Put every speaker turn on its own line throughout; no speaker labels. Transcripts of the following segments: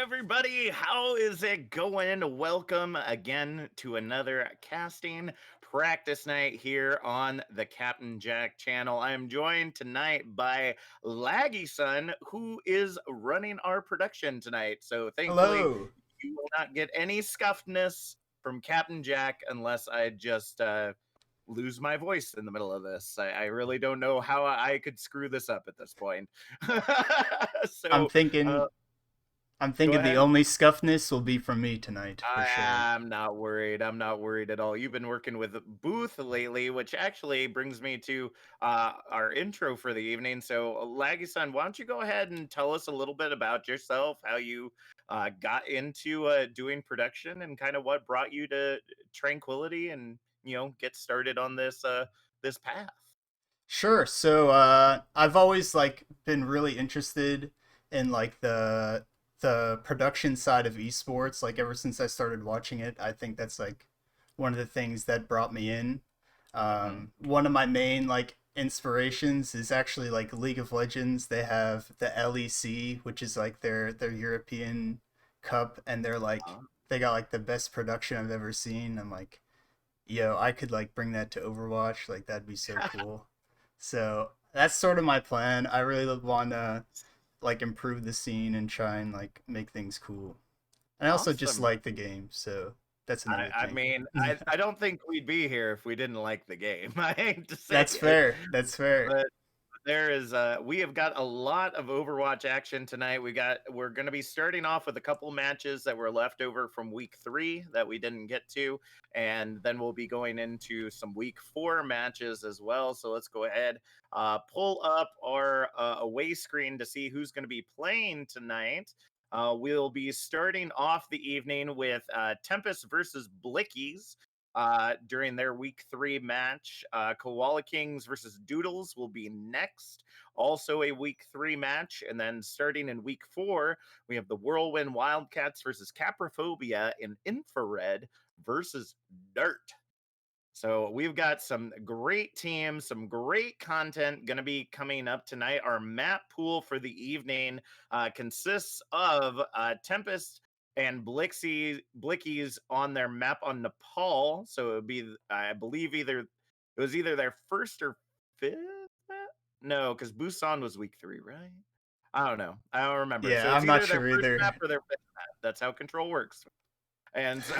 everybody. How is it going? Welcome again to another casting practice night here on the Captain Jack channel. I am joined tonight by Laggy Son, who is running our production tonight. So thankfully,
Hello.
you will not get any scuffedness from Captain Jack unless I just lose my voice in the middle of this. I really don't know how I could screw this up at this point.
I'm
so,
thinking
uh,
I'm
go
thinking the
ahead.
only scuffness will be from me tonight for sure.
I'm not worried. I'm not worried at all. You've been working with Booth lately, which actually brings me to our intro for the evening. So, Laggy-san, why don't you go ahead and tell us a little bit about yourself, how you got into doing production, and kind of what brought you to Tranquility, and get started on this path.
Sure. So I've always been really interested in the production side of esports like ever since I started watching it. I think that's like one of the things that brought me in.
Hmm.
One of my main inspirations is actually like League of Legends. They have the LEC, which is like their European cup, and they got like the best production I've ever seen. I'm like, yo, I could like bring that to Overwatch. Like that'd be so cool. So that's sort of my plan. I really want to like improve the scene and try and like make things cool. And I also just
Awesome.
like the game, so that's another
I
thing.
mean, I don't think we'd be here if we didn't like the game. I hate to say
That's
it,
fair. That's fair.
but we have got a lot of Overwatch action tonight. We're going to be starting off with a couple matches that were left over from week 3 that we didn't get to, and then we'll be going into some week 4 matches as well. So let's go ahead, pull up our away screen to see who's going to be playing tonight. We'll be starting off the evening with Tempest versus Blickies during their week 3 match. Koala Kings versus Doodles will be next. Also a week 3 match. And then starting in week 4, we have the Whirlwind Wildcats versus Caprophobia in Infrared versus Dirt. So we've got some great teams, some great content going to be coming up tonight. Our map pool for the evening consists of Tempest and Blickies on their map on Nepal. So it would be, I believe, it was either their first or fifth map. No, because Busan was week 3, right? I don't know. I don't remember. So
Yeah,
it's
I'm not
either their
sure
first
either.
map or their fifth map. That's how control works. And so,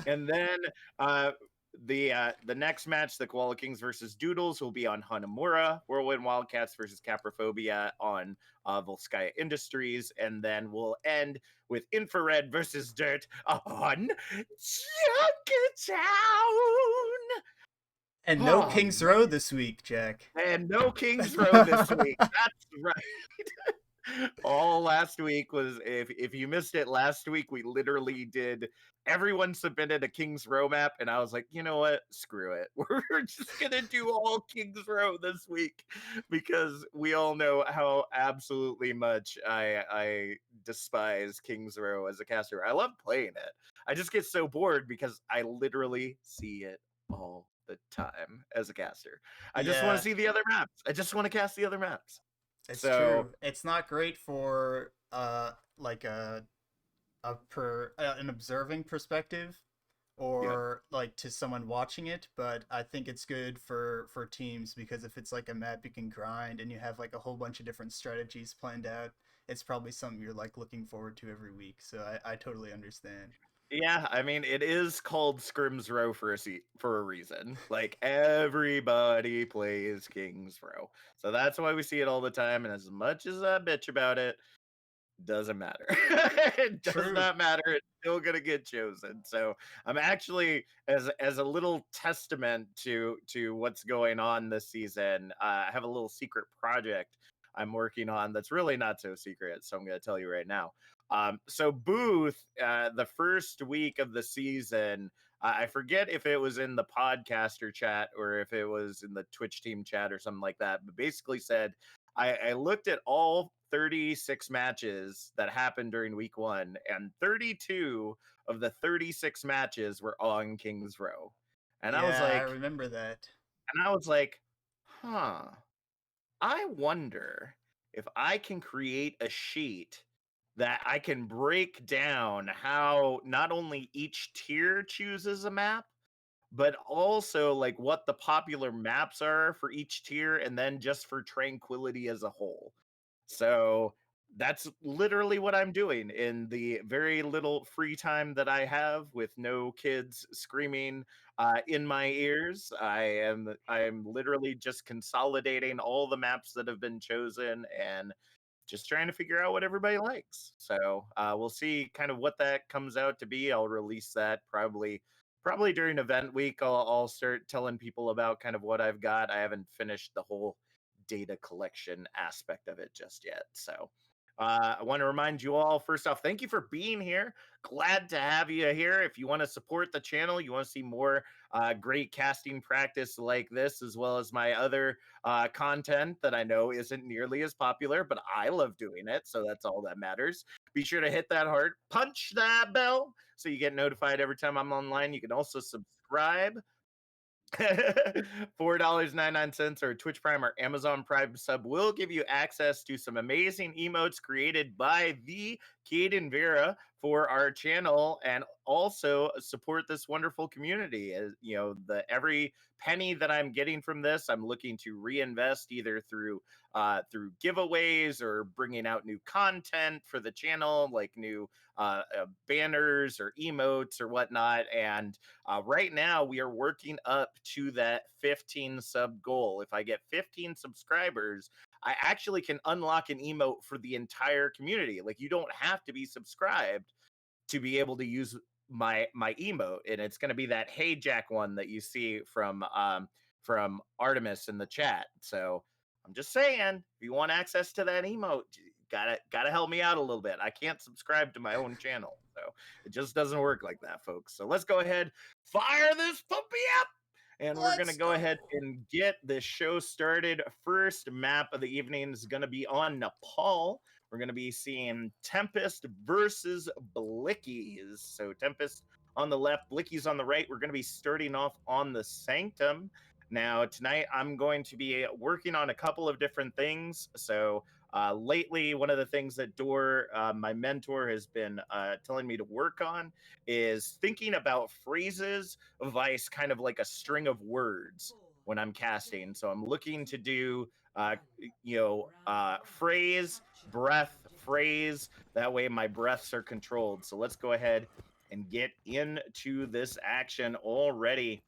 and then uh, the next match, the Koala Kings versus Doodles, will be on Hanamura. Whirlwind Wildcats versus Caprophobia on Volskaya Industries, and then we'll end with Infrared versus Dirt on Junkertown.
And no
Oh
King's Row
man,
this week, Jack.
and no Kings Row this week. That's right. All last week was, if you missed it last week, we literally did, everyone submitted a King's Row map, and I was like, you know what, screw it. We're just gonna do all King's Row this week because we all know how absolutely much I despise King's Row as a caster. I love playing it. I just get so bored because I literally see it all the time as a caster. I just want to
Yeah,
see the other maps. I just want to cast the other maps.
it's
So
true. It's not great for like an observing perspective
yeah.
or like to someone watching it, but I think it's good for teams because if it's like a map you can grind and you have like a whole bunch of different strategies planned out, it's probably something you're like looking forward to every week. So I totally understand.
Yeah, I mean, it is called Scrims Row for a reason. Like everybody plays Kings Row, so that's why we see it all the time. And as much as I bitch about it, doesn't matter. It does
True.
not matter. It's still gonna get chosen. So I'm actually, as a little testament to what's going on this season, I have a little secret project I'm working on that's really not so secret. So I'm gonna tell you right now. So Booth, the first week of the season, I forget if it was in the podcaster chat or if it was in the Twitch team chat or something like that, but basically said I looked at all 36 matches that happened during week 1, and 32 of the 36 matches were on Kings Row. And I was
Yeah, I
like,
remember that.
huh, I wonder if I can create a sheet that I can break down how not only each tier chooses a map, but also like what the popular maps are for each tier and then just for Tranquility as a whole. So that's literally what I'm doing in the very little free time that I have with no kids screaming in my ears. I am literally just consolidating all the maps that have been chosen and just trying to figure out what everybody likes. So we'll see kind of what that comes out to be. I'll release that probably during event week. I'll start telling people about kind of what I've got. I haven't finished the whole data collection aspect of it just yet. So I want to remind you all, first off, thank you for being here. Glad to have you here. If you want to support the channel, you want to see more great casting practice like this, as well as my other content that I know isn't nearly as popular, but I love doing it. So that's all that matters. Be sure to hit that heart, punch that bell so you get notified every time I'm online. You can also subscribe. $4.99 or Twitch Prime or Amazon Prime sub will give you access to some amazing emotes created by the Caden Vera for our channel, and also support this wonderful community. As you know, the every penny that I'm getting from this, I'm looking to reinvest either through giveaways or bringing out new content for the channel, like new banners or emotes or whatnot. And right now, we are working up to that 15 sub goal. If I get 15 subscribers, I actually can unlock an emote for the entire community. Like, you don't have to be subscribed to be able to use my emote, and it's going to be that "Hey Jack" one that you see from Artemis in the chat. So I'm just saying, if you want access to that emote, you gotta help me out a little bit. I can't subscribe to my own channel, so it just doesn't work like that, folks. So let's go ahead, fire this puppy up, and we're gonna
Let's
go ahead
go.
and get this show started. First map of the evening is gonna be on Nepal. We're gonna be seeing Tempest versus Blickies. So Tempest on the left, Blickies on the right. We're gonna be starting off on the Sanctum. Now, tonight I'm going to be working on a couple of different things. So lately, one of the things that my mentor, has been telling me to work on is thinking about phrases vice kind of like a string of words when I'm casting. So I'm looking to do, phrase, breath, phrase. That way my breaths are controlled. So let's go ahead and get into this action already.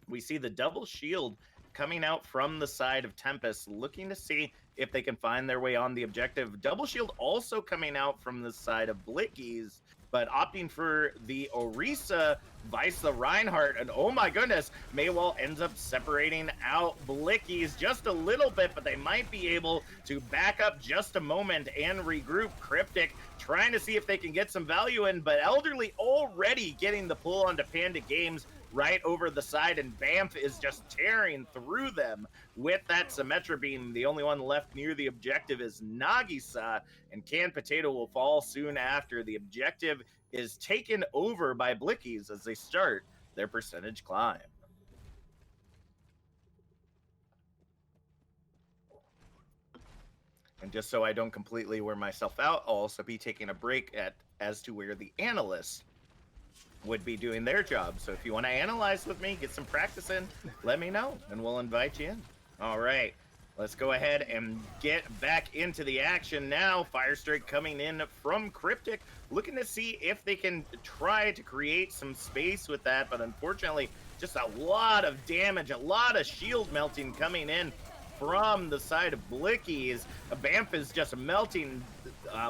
We see the double shield coming out from the side of Tempest, looking to see if they can find their way on the objective. Double shield also coming out from the side of Blickies, but opting for the Orisa vice the Reinhardt. And oh my goodness, Maywall ends up separating out Blickies just a little bit, but they might be able to back up just a moment and regroup. Cryptic trying to see if they can get some value in, but Elderly already getting the pull onto Panda Games right over the side, and Bamf is just tearing through them with that Symmetra beam. The only one left near the objective is Nagisa, and Canned Potato will fall soon after. The objective is taken over by Blickies as they start their percentage climb. And just so I don't completely wear myself out, I'll also be taking a break as to where the analysts would be doing their job. So if you want to analyze with me, get some practice in, let me know and we'll invite you in. All right, let's go ahead and get back into the action now. Firestrike coming in from Cryptic, looking to see if they can try to create some space with that, but unfortunately just a lot of damage, a lot of shield melting coming in from the side of Blickies. Bamf is just melting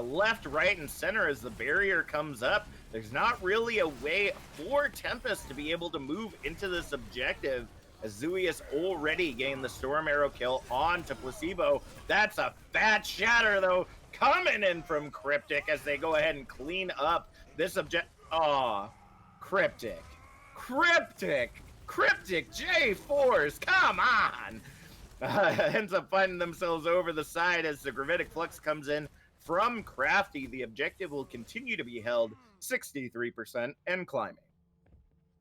left, right, and center as the barrier comes up. There's not really a way for Tempest to be able to move into this objective, as Zui is already getting the Storm Arrow kill onto Placebo. That's a fat shatter, though, coming in from Cryptic as they go ahead and clean up this object. Aw, Cryptic. Cryptic J-Force, come on! Ends up finding themselves over the side as the Gravitic Flux comes in from Crafty. The objective will continue to be held 63% and climbing.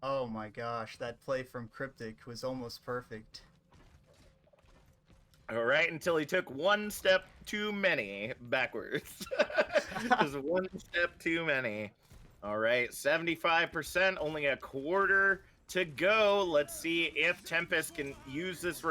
Oh my gosh, that play from Cryptic was almost perfect.
All right, until he took one step too many backwards. Just one step too many. All right, 75%, only a quarter to go. Let's see if Tempest can use this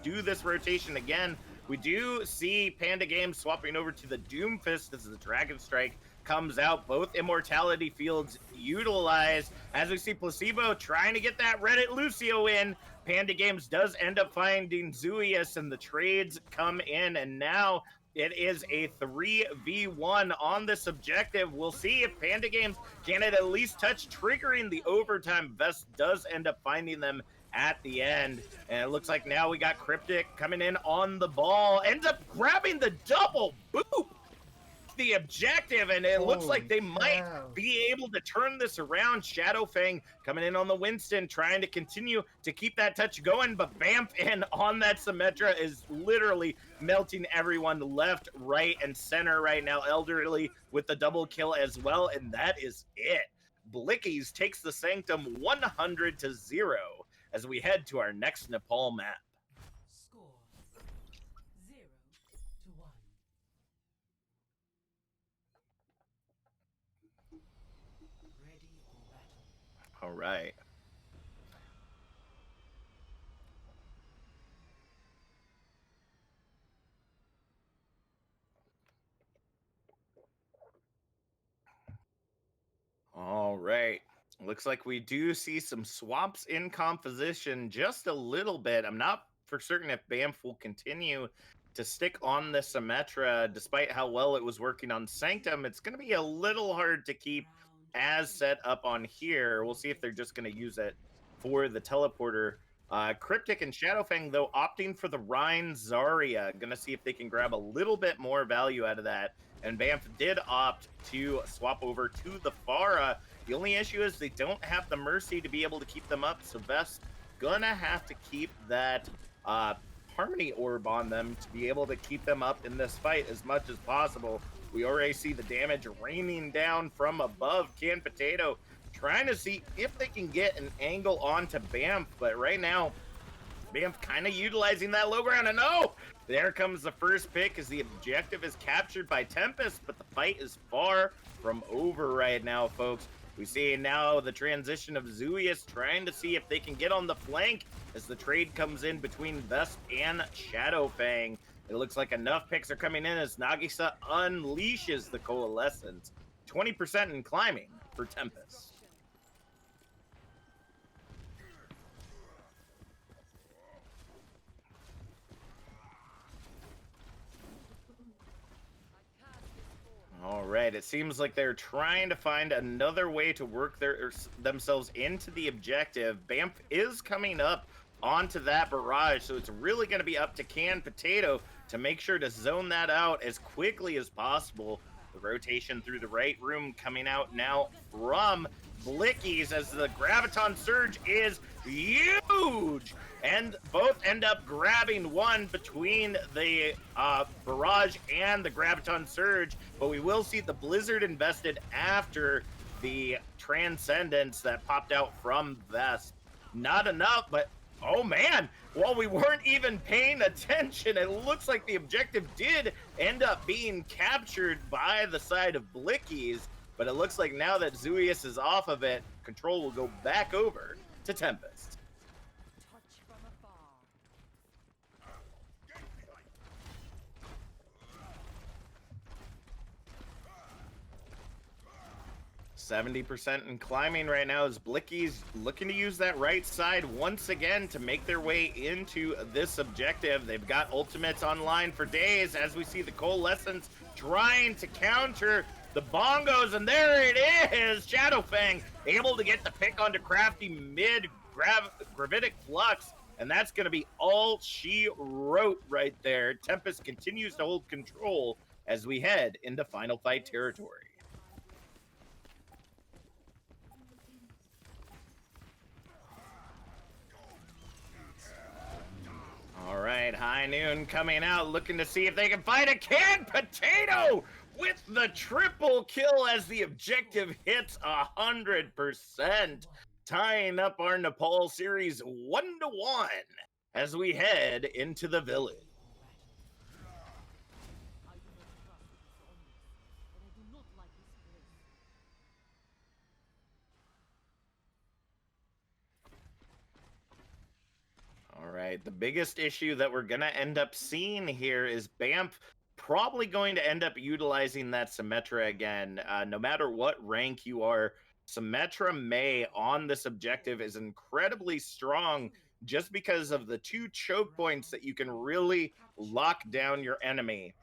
do this rotation again. We do see Panda Games swapping over to the Doomfist as the Dragon Strike comes out. Both immortality fields utilized as we see Placebo trying to get that Reddit Lucio in. Panda Games does end up finding Zuius, and the trades come in, and now it is a 3v1 on this objective. We'll see if Panda Games can at least touch triggering the overtime. Vest does end up finding them at the end, and it looks like now we got Cryptic coming in on the ball, ends up grabbing the double boop, the objective, and it looks like they might be able to turn this around. Shadowfang coming in on the Winston, trying to continue to keep that touch going, but Bamf in on that Symmetra is literally melting everyone left, right, and center right now. Elderly with the double kill as well, and that is it. Blickies takes the Sanctum 100-0 as we head to our next Nepal map.
Score 0-1. Ready for battle.
All right. All right. Looks like we do see some swaps in composition just a little bit. I'm not for certain if Bamf will continue to stick on the Symmetra despite how well it was working on Sanctum. It's going to be a little hard to keep as set up on here. We'll see if they're just going to use it for the teleporter. Cryptic and Shadowfang, though, opting for the Rhine Zarya. Going to see if they can grab a little bit more value out of that. And Bamf did opt to swap over to the Pharah. The only issue is they don't have the Mercy to be able to keep them up, so Vest gonna have to keep that Harmony Orb on them to be able to keep them up in this fight as much as possible. We already see the damage raining down from above. Canned Potato trying to see if they can get an angle onto Bamf, but right now, Bamf kind of utilizing that low ground, and oh! There comes the first pick as the objective is captured by Tempest, but the fight is far from over right now, folks. We see now the transition of Zuius trying to see if they can get on the flank as the trade comes in between Vest and Shadowfang. It looks like enough picks are coming in as Nagisa unleashes the Coalescence. 20% in climbing for Tempest. All right, it seems like they're trying to find another way to work themselves into the objective. Bamf is coming up onto that barrage, so it's really going to be up to Canned Potato to make sure to zone that out as quickly as possible. The rotation through the right room coming out now from Blickies as the Graviton Surge is huge, and both end up grabbing one between the barrage and the Graviton Surge, but we will see the Blizzard invested after the Transcendence that popped out from Vest. Not enough, but oh man, while we weren't even paying attention, it looks like the objective did end up being captured by the side of Blickies, but it looks like now that Zuius is off of it, control will go back over to Tempest. 70% in climbing right now as Blickies looking to use that right side once again to make their way into this objective. They've got ultimates online for days as we see the Coalescence trying to counter the bongos, and there it is! Shadowfang able to get the pick onto Crafty mid Gravitic Flux, and that's going to be all she wrote right there. Tempest continues to hold control as we head into final fight territory. All right, High Noon coming out, looking to see if they can find a Canned Potato with the triple kill as the objective hits 100%, tying up our Nepal series 1-1 as we head into the village. right. The biggest issue that we're going to end up seeing here is Bamf probably going to end up utilizing that Symmetra again. No matter what rank you are, Symmetra May on this objective is incredibly strong just because of the 2 choke points that you can really lock down your enemy.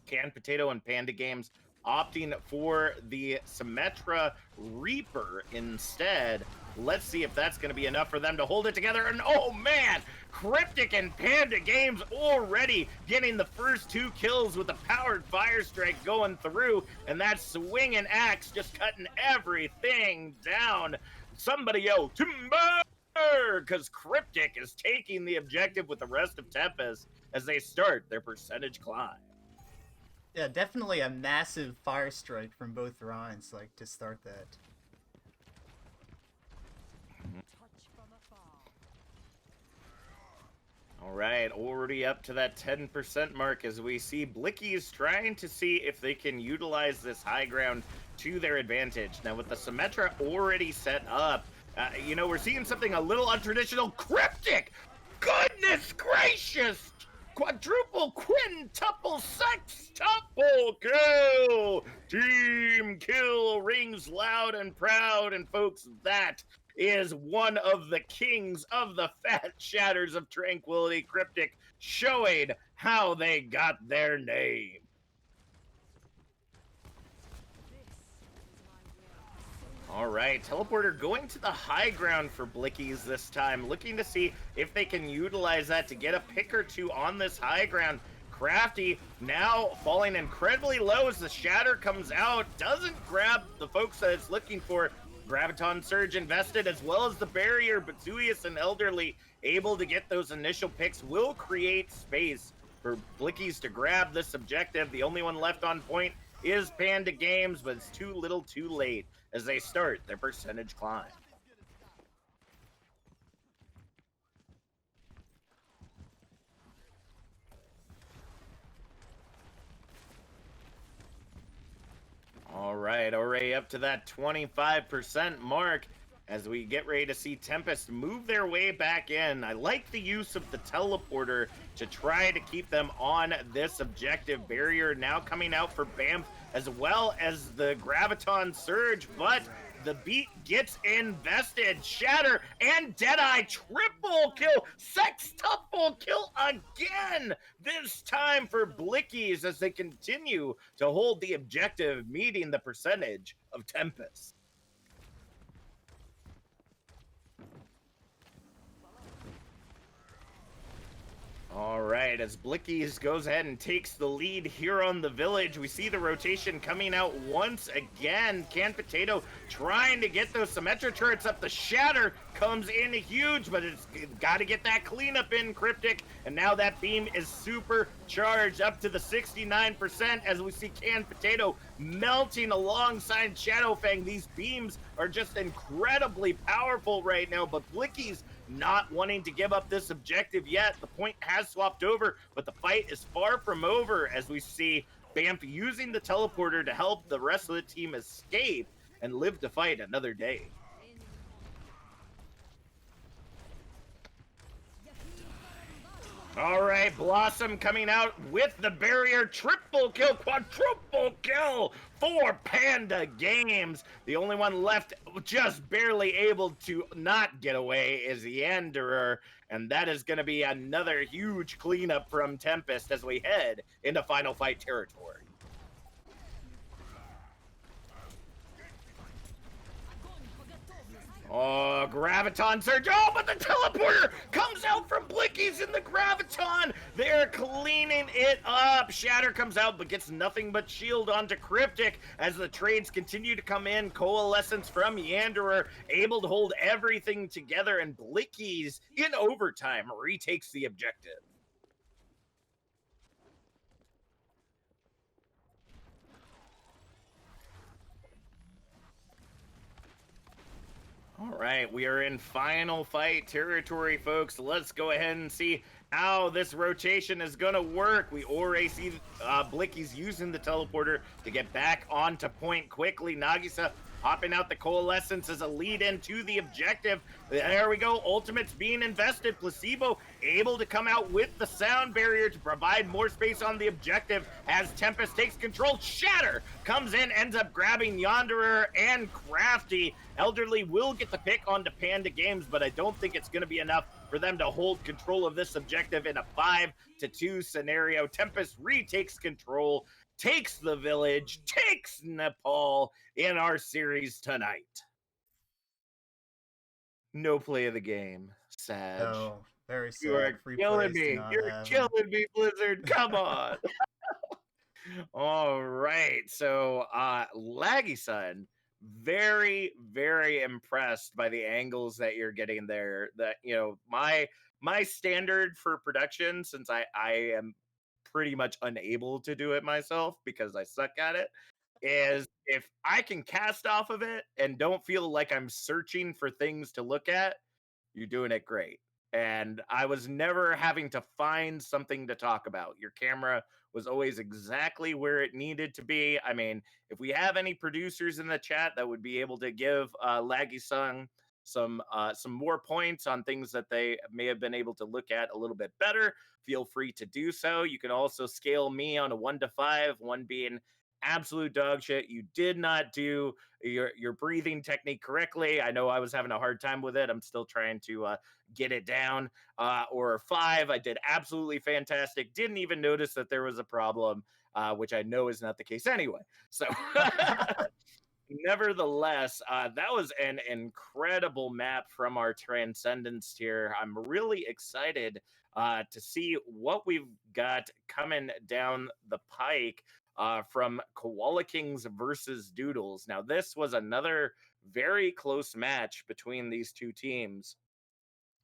Canned Potato and Panda Games opting for the Symmetra Reaper instead. Let's see if that's going to be enough for them to hold it together. And oh man, Cryptic and Panda Games already getting the first 2 kills with the powered fire strike going through, and that swinging axe just cutting everything down. Somebody yell timber, because Cryptic is taking the objective with the rest of Tempest as they start their percentage climb.
Yeah, definitely a massive fire strike from both Rhines, like, to start that.
All right, already up to that 10% mark as we see Blickies trying to see if they can utilize this high ground to their advantage. Now, with the Symmetra already set up, you know, we're seeing something a little untraditional. Cryptic! Goodness gracious! Quadruple, quintuple, sextuple kill! Team kill rings loud and proud, and folks, that is one of the kings of the fat shatters of tranquility, Cryptic, showing how they got their name. All right, Teleporter going to the high ground for Blickies this time, looking to see if they can utilize that to get a pick or 2 on this high ground. Crafty now falling incredibly low as the shatter comes out, doesn't grab the folks that it's looking for. Graviton Surge invested, as well as the barrier, but Zeus and Elderly able to get those initial picks will create space for Blickies to grab this objective. The only one left on point is Panda Games, but it's too little too late as they start their percentage climb. All right, already up to that 25% mark as we get ready to see Tempest move their way back in. I like the use of the teleporter to try to keep them on this objective. Barrier now coming out for Bamf, as well as the Graviton Surge, but the beat gets invested. Shatter and Deadeye triple kill, sextuple kill again, this time for Blickies as they continue to hold the objective, meeting the percentage of Tempest. All right, as Blickies goes ahead and takes the lead here on the village, we see the rotation coming out once again. Canned Potato trying to get those Symmetra turrets up. The shatter comes in huge, but it's got to get that cleanup in, Cryptic. And now that beam is super charged up to the 69% as we see Canned Potato melting alongside Shadowfang. These beams are just incredibly powerful right now, but Blickies not wanting to give up this objective yet. The point has swapped over, but the fight is far from over as we see Bamf using the teleporter to help the rest of the team escape and live to fight another day. All right, Blossom coming out with the barrier. Triple kill, quadruple kill for Panda Games. The only one left just barely able to not get away is the Yanderer, and that is going to be another huge cleanup from Tempest as we head into final fight territory. Oh, Graviton Surge. Oh, but the teleporter comes out from Blickies in the Graviton. They're cleaning it up. Shatter comes out, but gets nothing but shield onto Cryptic as the trades continue to come in. Coalescence from Yanderer, able to hold everything together, and Blickies in overtime retakes the objective. All right, we are in final fight territory, folks. Let's go ahead and see how this rotation is going to work. We already see Blickies using the teleporter to get back onto point quickly. Nagisa Popping out the Coalescence as a lead into the objective. There we go. Ultimate's being invested. Placebo able to come out with the sound barrier to provide more space on the objective as Tempest takes control. Shatter comes in, ends up grabbing Yonderer and Crafty. Elderly will get the pick onto Panda Games, but I don't think it's going to be enough for them to hold control of this objective in a 5-2 scenario. Tempest retakes control, takes the village, takes Nepal in our series tonight. No play of the game, Sag.
Oh, very sad.
You are
Free
killing
plays do
me.
not
You're
happen.
killing me, Blizzard. Come on. All right. So, Laggy Son, very, very impressed by the angles that you're getting there. That, you know, my standard for production, since I am pretty much unable to do it myself because I suck at it, is if I can cast off of it and don't feel like I'm searching for things to look at, you're doing it great. And I was never having to find something to talk about. Your camera was always exactly where it needed to be. I mean, if we have any producers in the chat that would be able to give Laggy Sung some more points on things that they may have been able to look at a little bit better, feel free to do so. You can also scale me on a 1 to 5, 1 being absolute dog shit. You did not do your breathing technique correctly. I know I was having a hard time with it. I'm still trying to get it down. Or 5, I did absolutely fantastic. Didn't even notice that there was a problem, which I know is not the case anyway. So nevertheless, that was an incredible map from our Transcendence tier. I'm really excited to see what we've got coming down the pike from Koala Kings versus Doodles. Now, this was another very close match between these two teams,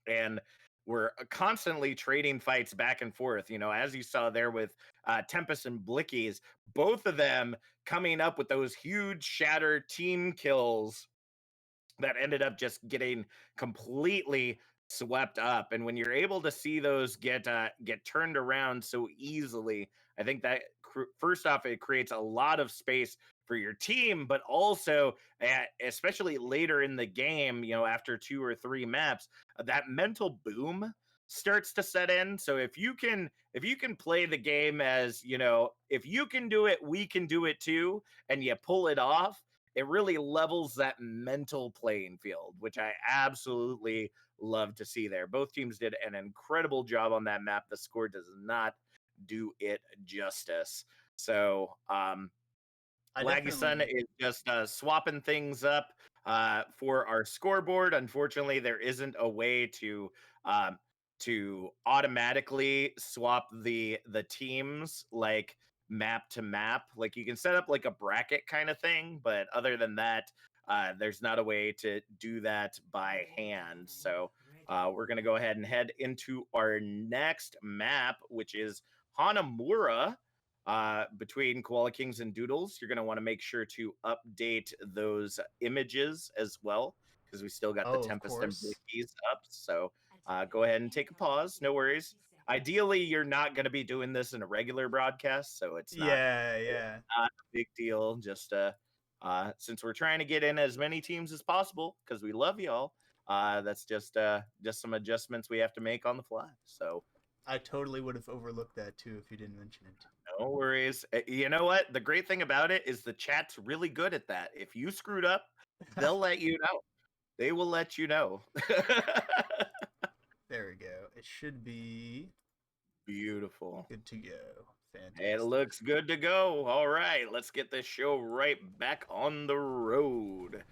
and we're constantly trading fights back and forth. You know, as you saw there with Tempest and Blickies, both of them coming up with those huge Shatter team kills that ended up just getting completely swept up. And when you're able to see those get turned around so easily, I think that first off, it creates a lot of space for your team, but also especially later in the game, you know, after 2 or 3 maps, that mental boom starts to set in. So if you can play the game as, you know, if you can do it, we can do it too, and you pull it off, it really levels that mental playing field, which I absolutely love to see there. Both teams did an incredible job on that map. The score does not do it justice. So Laggy Sun is just swapping things up for our scoreboard. Unfortunately, there isn't a way to automatically swap the teams like map to map. Like you can set up like a bracket kind of thing, but other than that, there's not a way to do that by hand. So we're going to go ahead and head into our next map, which is Hanamura. Between Koala Kings and Doodles, you're going to want to make sure to update those images as well, because we still got the Tempest and Blickies up. So go ahead and take a pause. No worries. Ideally, you're not going to be doing this in a regular broadcast, so it's not, not a big deal. Just since we're trying to get in as many teams as possible, because we love y'all, that's just some adjustments we have to make on the fly. So
I totally would have overlooked that too if you didn't mention it.
No worries. You know what? The great thing about it is the chat's really good at that. If you screwed up, they'll let you know. They will let you know.
There we go. It should be
beautiful.
Good to go. Fantastic.
It looks good to go. All right, let's get this show right back on the road.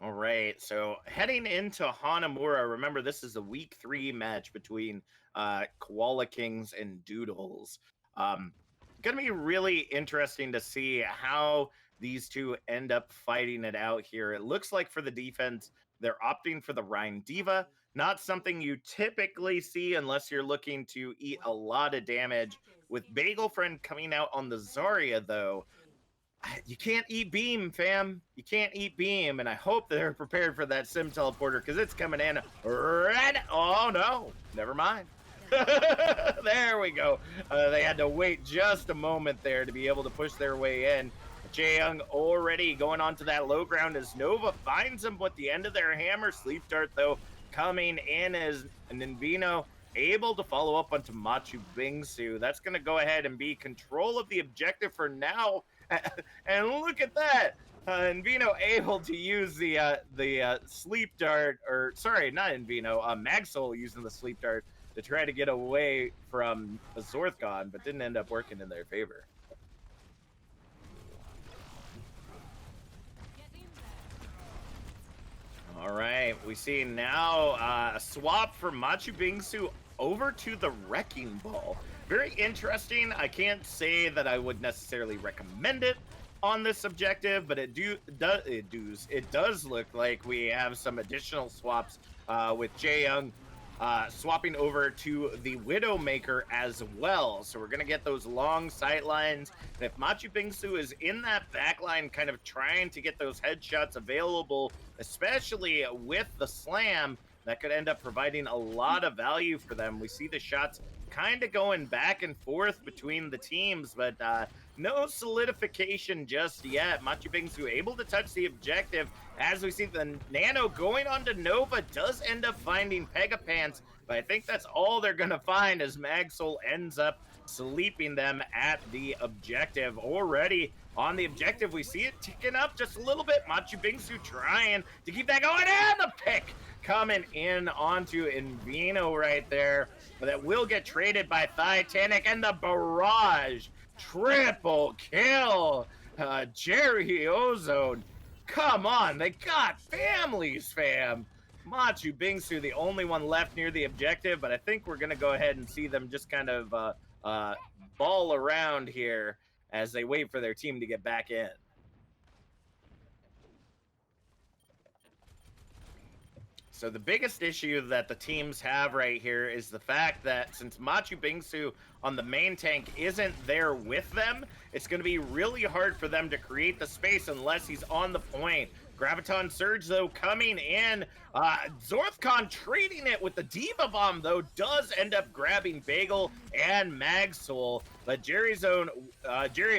All right, so heading into Hanamura, remember this is a week 3 match between Koala Kings and Doodles. Going to be really interesting to see how these two end up fighting it out here. It looks like for the defense, they're opting for the Rhine Diva. Not something you typically see unless you're looking to eat a lot of damage. With Bagel Friend coming out on the Zarya, though, you can't eat Beam, fam. You can't eat Beam, and I hope they're prepared for that Sim Teleporter, because it's coming in right... Oh, no. Never mind. There we go. They had to wait just a moment there to be able to push their way in. but Jaeyoung already going onto that low ground as Nova finds him with the end of their hammer. Sleep Dart, though, coming in as Ninvino able to follow up onto Machu Bingsu. That's going to go ahead and be control of the objective for now. And look at that. Invino able to use the sleep dart, or sorry, not Invino, Maxwell using the sleep dart to try to get away from Zorthgon, but didn't end up working in their favor. All right, we see now a swap from Machu Bingsu over to the Wrecking Ball. Very interesting. I can't say that I would necessarily recommend it on this objective, but it does look like we have some additional swaps with Jaeyoung swapping over to the Widowmaker as well. So we're going to get those long sight lines. And if Machu Bingsu is in that back line kind of trying to get those headshots available, especially with the slam, that could end up providing a lot of value for them. We see the shots kind of going back and forth between the teams, but no solidification just yet. Machu Bingsu able to touch the objective as we see the Nano going on to Nova, does end up finding Pegapants, but I think that's all they're going to find as Magsoul ends up sleeping them at the objective. Already on the objective, we see it ticking up just a little bit. Machu Bingsu trying to keep that going, and the pick coming in onto Invino right there, but that will get traded by Titanic, and the barrage triple kill. Jerry Ozone, come on, they got families, fam. Machu Bingsu, the only one left near the objective, but I think we're gonna go ahead and see them just kind of ball around here as they wait for their team to get back in. So the biggest issue that the teams have right here is the fact that since Machu Bingsu on the main tank isn't there with them, it's going to be really hard for them to create the space unless he's on the point. Graviton Surge, though, coming in. Zorthcon trading it with the Diva Bomb, though, does end up grabbing Bagel and Magsoul. But Jerry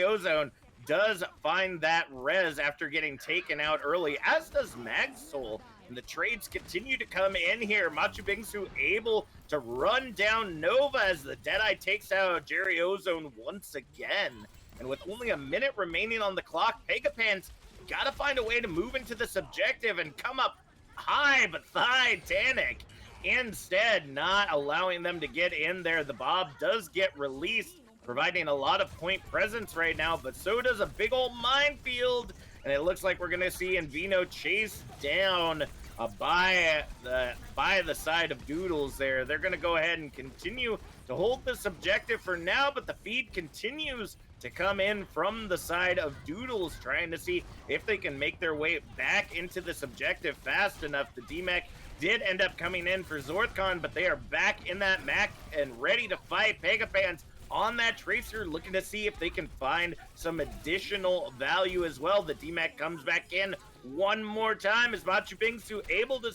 Ozone does find that res after getting taken out early, as does Magsoul. And the trades continue to come in here. Machu Bingsu able to run down Nova as the Deadeye takes out Jerry Ozone once again. And with only a minute remaining on the clock, Pegapants got to find a way to move into this objective and come up high, but Titanic instead not allowing them to get in there. The Bob does get released, providing a lot of point presence right now, but so does a big old minefield. And it looks like we're going to see Invino chase down by the side of Doodles there. They're going to go ahead and continue to hold this objective for now, but the feed continues to come in from the side of Doodles, trying to see if they can make their way back into this objective fast enough. The DMAC did end up coming in for Zorthcon, but they are back in that Mac and ready to fight. Pegapants on that Tracer, looking to see if they can find some additional value as well. The DMAC comes back in one more time as Machu Bingsu able to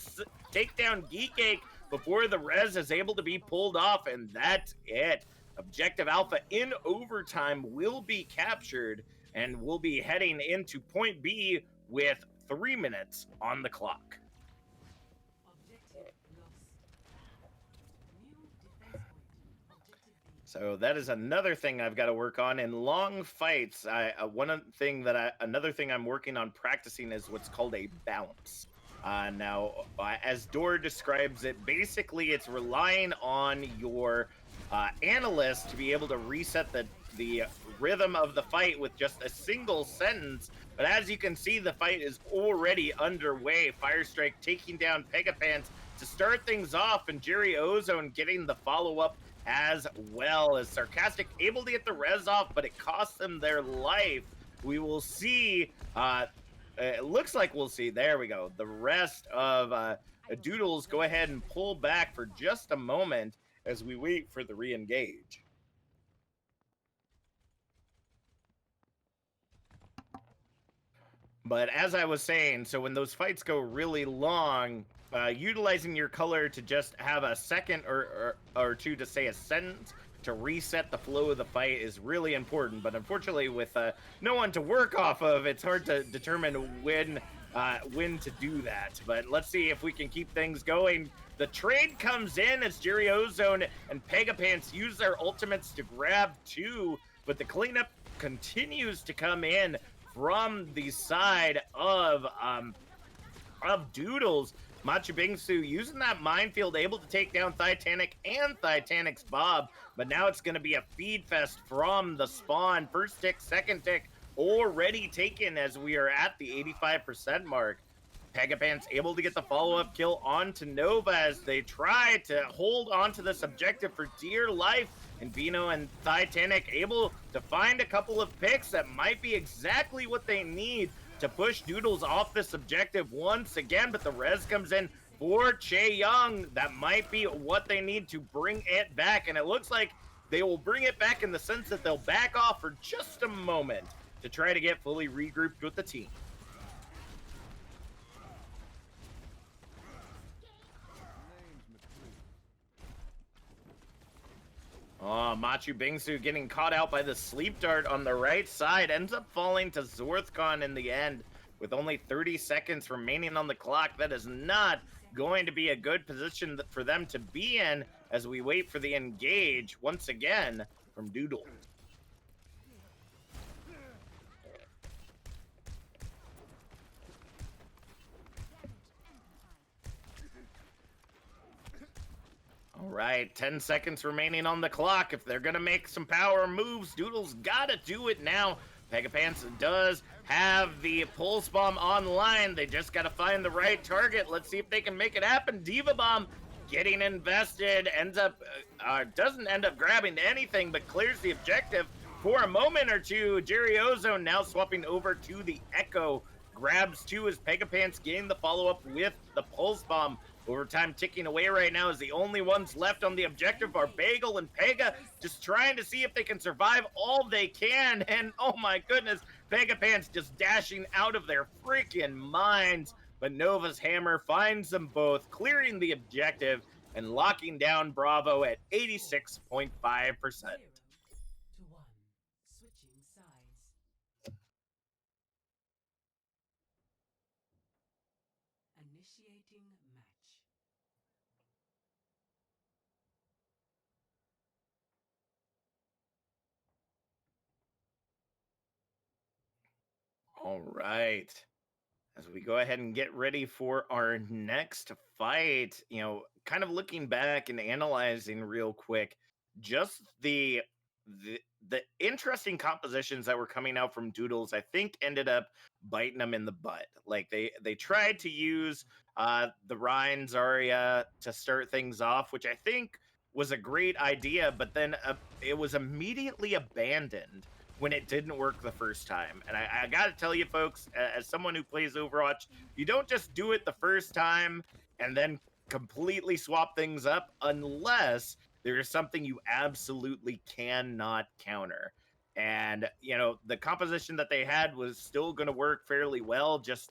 take down Geekake before the res is able to be pulled off, and that's it. Objective Alpha in overtime will be captured, and we'll be heading into point B with 3 minutes on the clock.
Objective lost. New defense point. Objective B.
So that is another thing I've got to work on in long fights. Another thing I'm working on practicing is what's called a bounce. Now, as Dor describes it, basically it's relying on your analyst to be able to reset the rhythm of the fight with just a single sentence. But as you can see, the fight is already underway. Firestrike taking down Pegapants to start things off, and Jerry Ozone getting the follow-up as well. As Sarcastic able to get the res off, but it costs them their life. We will see, it looks like we'll see, there we go, the rest of Doodles go ahead and pull back for just a moment as we wait for the re-engage. But as I was saying, so when those fights go really long, utilizing your color to just have a second or two to say a sentence to reset the flow of the fight is really important. But unfortunately, with no one to work off of, it's hard to determine when to do that. But let's see if we can keep things going. The trade comes in as Jerry Ozone and Pegapants use their ultimates to grab 2, but the cleanup continues to come in from the side of Doodles. Machu Bingsu using that minefield, able to take down Titanic and Titanic's Bob, but now it's going to be a feed fest from the spawn. First tick, second tick, already taken as we are at the 85% mark. Pegapants able to get the follow-up kill onto Nova as they try to hold onto this objective for dear life. And Vino and Titanic able to find a couple of picks that might be exactly what they need to push Doodles off this objective once again, but the res comes in for Che Young. That might be what they need to bring it back, and it looks like they will bring it back in the sense that they'll back off for just a moment to try to get fully regrouped with the team. Oh, Machu Bingsu getting caught out by the sleep dart on the right side. Ends up falling to Zorthcon in the end with only 30 seconds remaining on the clock. That is not going to be a good position for them to be in as we wait for the engage once again from Doodle. All right, 10 seconds remaining on the clock. If they're going to make some power moves, Doodle's got to do it now. Pegapants does have the Pulse Bomb online. They just got to find the right target. Let's see if they can make it happen. Diva Bomb getting invested, doesn't end up grabbing anything, but clears the objective for a moment or two. Jerry Ozone now swapping over to the Echo. Grabs 2 as Pegapants gain the follow-up with the Pulse Bomb. Overtime ticking away right now as the only ones left on the objective are Bagel and Pega, just trying to see if they can survive all they can. And oh my goodness, Pegapants just dashing out of their freaking minds. But Nova's hammer finds them both, clearing the objective and locking down Bravo at 86.5%.
0 to 1. Switching sides. Initiating match.
All right. As we go ahead and get ready for our next fight, kind of looking back and analyzing real quick, just the interesting compositions that were coming out from Doodles, I think ended up biting them in the butt. Like they tried to use the Rhine Zarya to start things off, which I think was a great idea, but then it was immediately abandoned when it didn't work the first time. And I gotta tell you folks, as someone who plays Overwatch, you don't just do it the first time and then completely swap things up unless there is something you absolutely cannot counter. And, the composition that they had was still going to work fairly well. Just,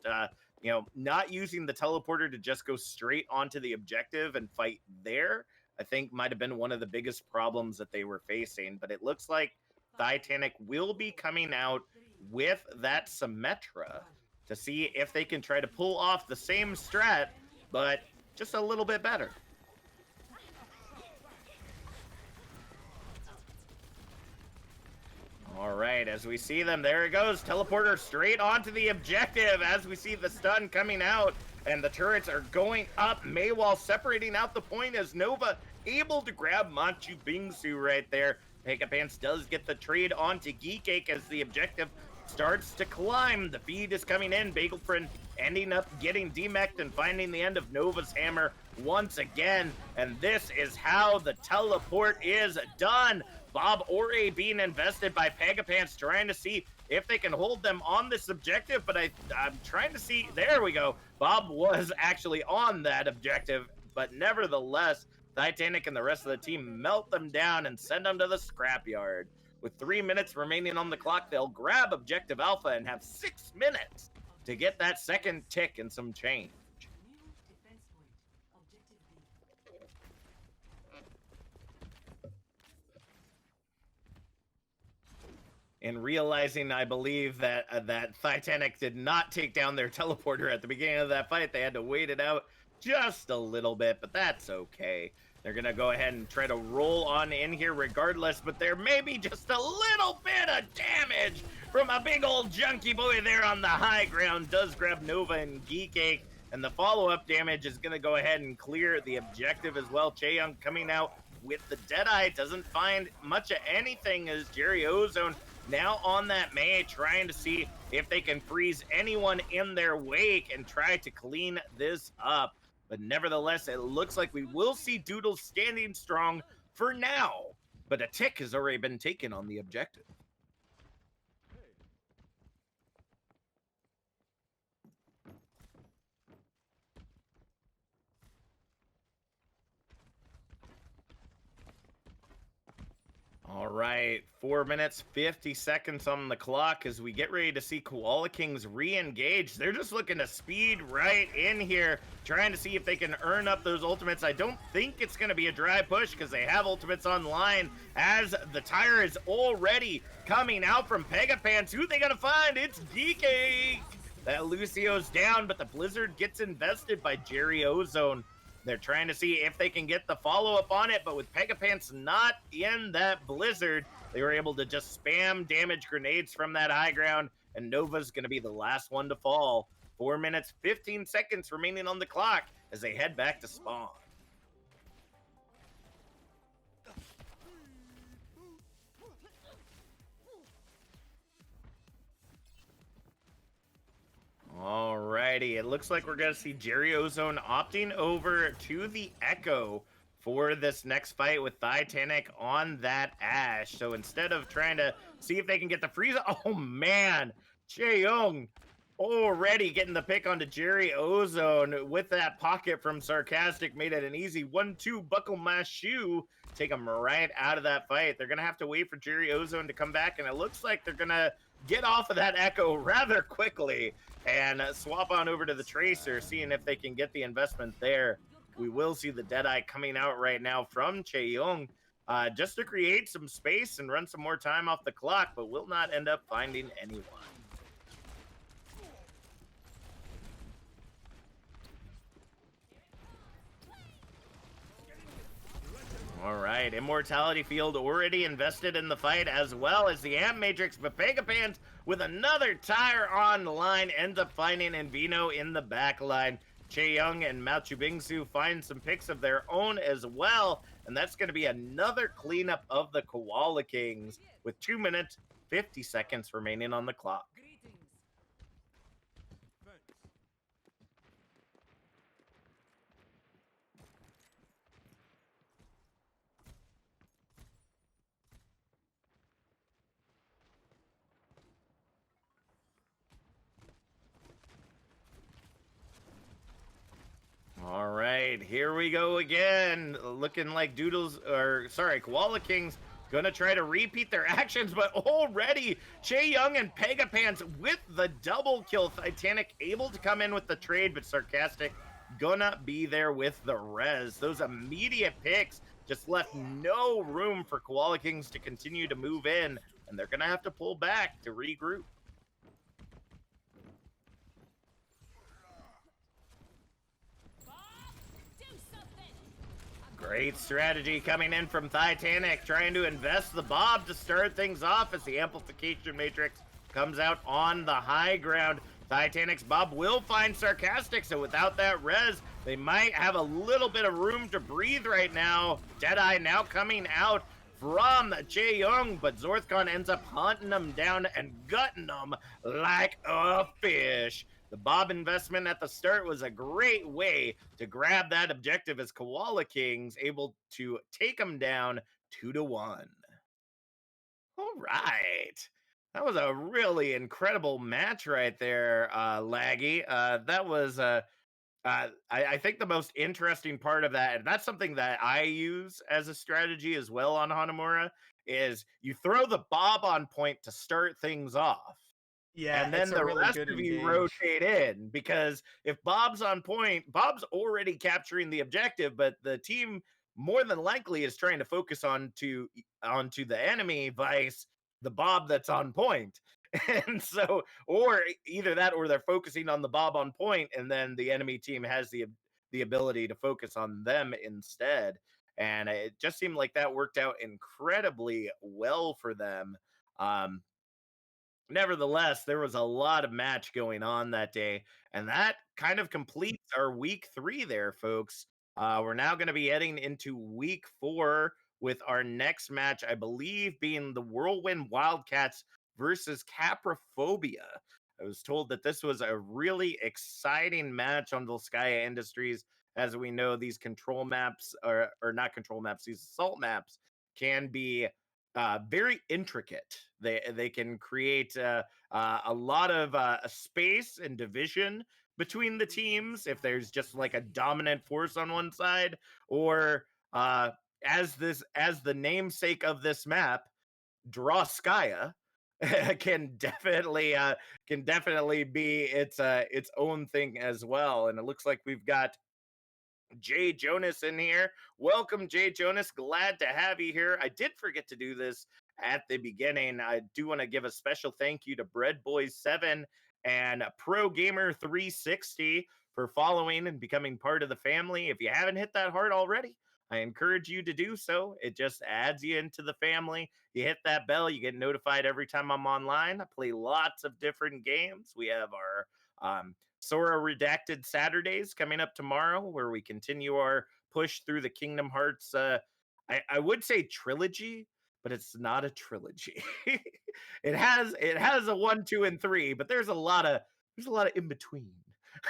not using the teleporter to just go straight onto the objective and fight there, I think might have been one of the biggest problems that they were facing. But it looks like Titanic will be coming out with that Symmetra to see if they can try to pull off the same strat, but just a little bit better. All right, as we see them, there it goes. Teleporter straight onto the objective as we see the stun coming out, and the turrets are going up. Maywall separating out the point as Nova able to grab Machu Bingsu right there. Pegapants does get the trade onto Geekake as the objective starts to climb. The feed is coming in. Bagelfriend ending up getting demeched and finding the end of Nova's hammer once again. And this is how the teleport is done. Bob Ore being invested by Pegapants, trying to see if they can hold them on this objective, but I'm trying to see. There we go. Bob was actually on that objective, but nevertheless, Titanic and the rest of the team melt them down and send them to the scrapyard. With 3 minutes remaining on the clock, they'll grab Objective Alpha and have 6 minutes to get that second tick and some change.
New defense point. Objective B.
and realizing, I believe, that Titanic did not take down their teleporter at the beginning of that fight. They had to wait it out just a little bit, but that's okay. They're gonna go ahead and try to roll on in here regardless, but there may be just a little bit of damage from a big old junkie boy there on the high ground. Does grab Nova and Geekake, and the follow-up damage is gonna go ahead and clear the objective as well. Chaeyoung coming out with the Deadeye, doesn't find much of anything as Jerry Ozone now on that May, trying to see if they can freeze anyone in their wake and try to clean this up. But nevertheless, it looks like we will see Doodles standing strong for now. But a tick has already been taken on the objective. All right, 4 minutes, 50 seconds on the clock as we get ready to see Koala Kings re-engage. They're just looking to speed right in here, trying to see if they can earn up those ultimates. I don't think it's going to be a dry push because they have ultimates online as the tire is already coming out from Pegapants. Who they going to find? It's Geekake. That Lucio's down, but the Blizzard gets invested by Jerry Ozone. They're trying to see if they can get the follow-up on it, but with Pegapants not in that Blizzard, they were able to just spam damage grenades from that high ground, and Nova's going to be the last one to fall. 4 minutes, 15 seconds remaining on the clock as they head back to spawn. Alrighty, it looks like we're going to see Jerry Ozone opting over to the Echo for this next fight with Titanic on that Ash. So instead of trying to see if they can get the freeze, oh man, Chaeyoung already getting the pick onto Jerry Ozone with that pocket from Sarcastic, made it an easy 1-2 buckle my shoe. Take him right out of that fight. They're going to have to wait for Jerry Ozone to come back, and it looks like they're going to get off of that Echo rather quickly and swap on over to the Tracer, seeing if they can get the investment there. We will see the Deadeye coming out right now from Chaeyoung just to create some space and run some more time off the clock, but will not end up finding anyone. All right, Immortality Field already invested in the fight, as well as the Amp Matrix, but Pegapants with another tire on the line ends up finding Envino in the back line. Chaeyoung and Machubingsu find some picks of their own as well, and that's going to be another cleanup of the Koala Kings with 2 minutes, 50 seconds remaining on the clock. All right, here we go again. Looking like Koala Kings gonna try to repeat their actions, but already Chaeyoung and Pegapants with the double kill. Titanic able to come in with the trade, but Sarcastic gonna be there with the res. Those immediate picks just left no room for Koala Kings to continue to move in, and they're gonna have to pull back to regroup. Great strategy coming in from Titanic, trying to invest the Bob to start things off as the Amplification Matrix comes out on the high ground. Titanic's Bob will find Sarcastic, so without that res, they might have a little bit of room to breathe right now. Deadeye now coming out from Chaeyoung, but Zorthcon ends up hunting them down and gutting them like a fish. The Bob investment at the start was a great way to grab that objective as Koala Kings able to take them down 2-1. All right. That was a really incredible match right there, Laggy. That was, I think the most interesting part of that, and that's something that I use as a strategy as well on Hanamura, is you throw the Bob on point to start things off.
Yeah,
And then
it's a
the
really
rest
good
of you
engage.
rotate in, because if Bob's on point, Bob's already capturing the objective, but the team more than likely is trying to focus onto the enemy. Vice, the Bob that's on point. And so, or either that, or they're focusing on the Bob on point, and then the enemy team has the ability to focus on them instead. And it just seemed like that worked out incredibly well for them. Um, Nevertheless, there was a lot of match going on that day, and that kind of completes our week 3 there, folks. We're now going to be heading into week 4 with our next match, I believe, being the Whirlwind Wildcats versus Caprophobia. I was told that this was a really exciting match on Volskaya Industries. As we know, these control maps, or not control maps, these assault maps can be very intricate. They can create a lot of space and division between the teams if there's just like a dominant force on one side, or as the namesake of this map, Drawskaya, can definitely be its own thing as well. And it looks like we've got Jay Jonas in here. Welcome, Jay Jonas. Glad to have you here. I did forget to do this at the beginning. I do want to give a special thank you to Bread Boys 7 and Pro Gamer 360 for following and becoming part of the family. If you haven't hit that heart already, I encourage you to do so. It just adds you into the family. You hit that bell, you get notified every time I'm online. I play lots of different games. We have our Sora Redacted Saturdays coming up tomorrow, where we continue our push through the Kingdom Hearts. I would say trilogy, but it's not a trilogy. It has a 1, 2, and 3, but there's a lot of in between.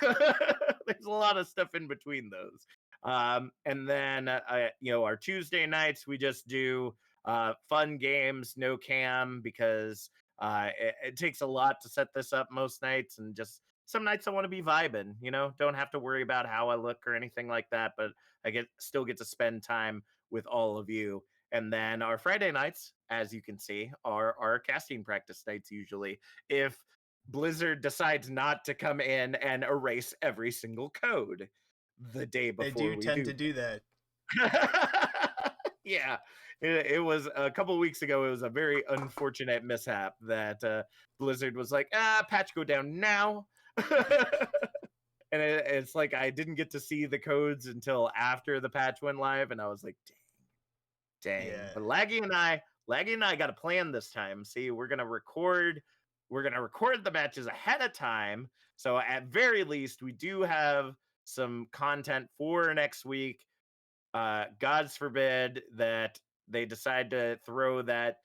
There's a lot of stuff in between those. And then our Tuesday nights we just do fun games, no cam, because it takes a lot to set this up most nights, and just some nights I want to be vibing, don't have to worry about how I look or anything like that, but I still get to spend time with all of you. And then our Friday nights, as you can see, are our casting practice nights usually. If Blizzard decides not to come in and erase every single code the day
They
before
do
we
tend
do.
to do that.
Yeah, it was a couple weeks ago. It was a very unfortunate mishap that Blizzard was like, patch go down now. And it's like I didn't get to see the codes until after the patch went live, and I was like, dang.
Yeah.
But Laggy and I got a plan this time. See, we're gonna record the matches ahead of time. So at very least, we do have some content for next week. God's forbid that they decide to throw that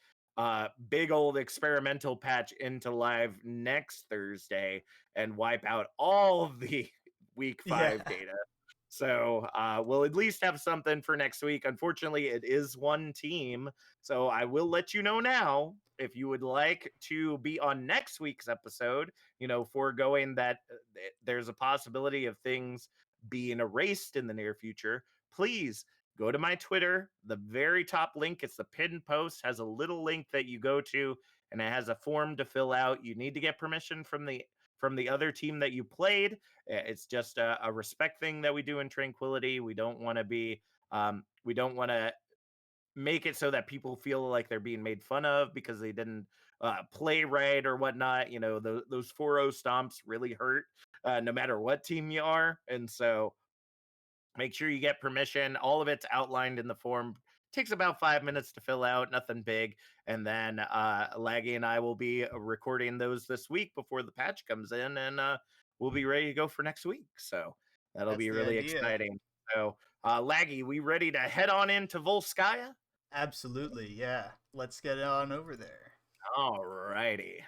big old experimental patch into live next Thursday and wipe out all of the week 5
Yeah.
data. So we'll at least have something for next week. Unfortunately, it is one team. So I will let you know now if you would like to be on next week's episode, foregoing that there's a possibility of things being erased in the near future. Please go to my Twitter. The very top link, it's the pinned post, has a little link that you go to, and it has a form to fill out. You need to get permission from the other team that you played. It's just a respect thing that we do in Tranquility. We don't want to make it so that people feel like they're being made fun of because they didn't play right or whatnot. Those 4-0 stomps really hurt, no matter what team you are. And so make sure you get permission. All of it's outlined in the form. Takes about 5 minutes to fill out, nothing big. And then Laggy and I will be recording those this week before the patch comes in, and we'll be ready to go for next week. So that'll
That's
be
the
really
idea.
exciting. So Laggy, we ready to head on into Volskaya?
Absolutely, yeah. Let's get on over there.
All righty.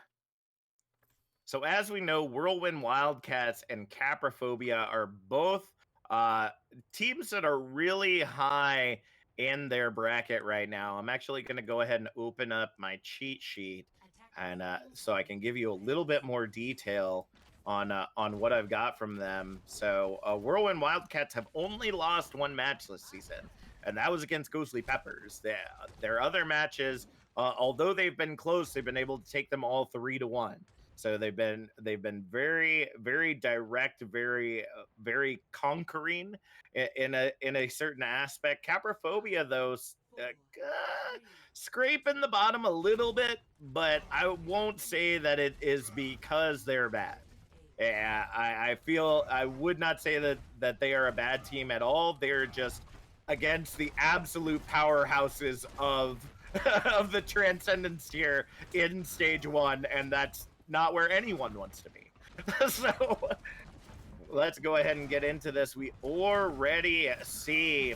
So as we know, Whirlwind Wildcats and Caprophobia are both teams that are really high in their bracket right now. I'm actually going to go ahead and open up my cheat sheet, and so I can give you a little bit more detail on what I've got from them. So Whirlwind Wildcats have only lost one match this season, and that was against Ghostly Peppers. Their other matches, although they've been close, they've been able to take them all 3-1. So they've been very very direct, very conquering in a certain aspect. Caprophobia though scraping the bottom a little bit, but I won't say that it is because they're bad. Yeah, I feel I would not say that they are a bad team at all. They're just against the absolute powerhouses of of the Transcendence tier in stage 1, and that's not where anyone wants to be. So let's go ahead and get into this. We already see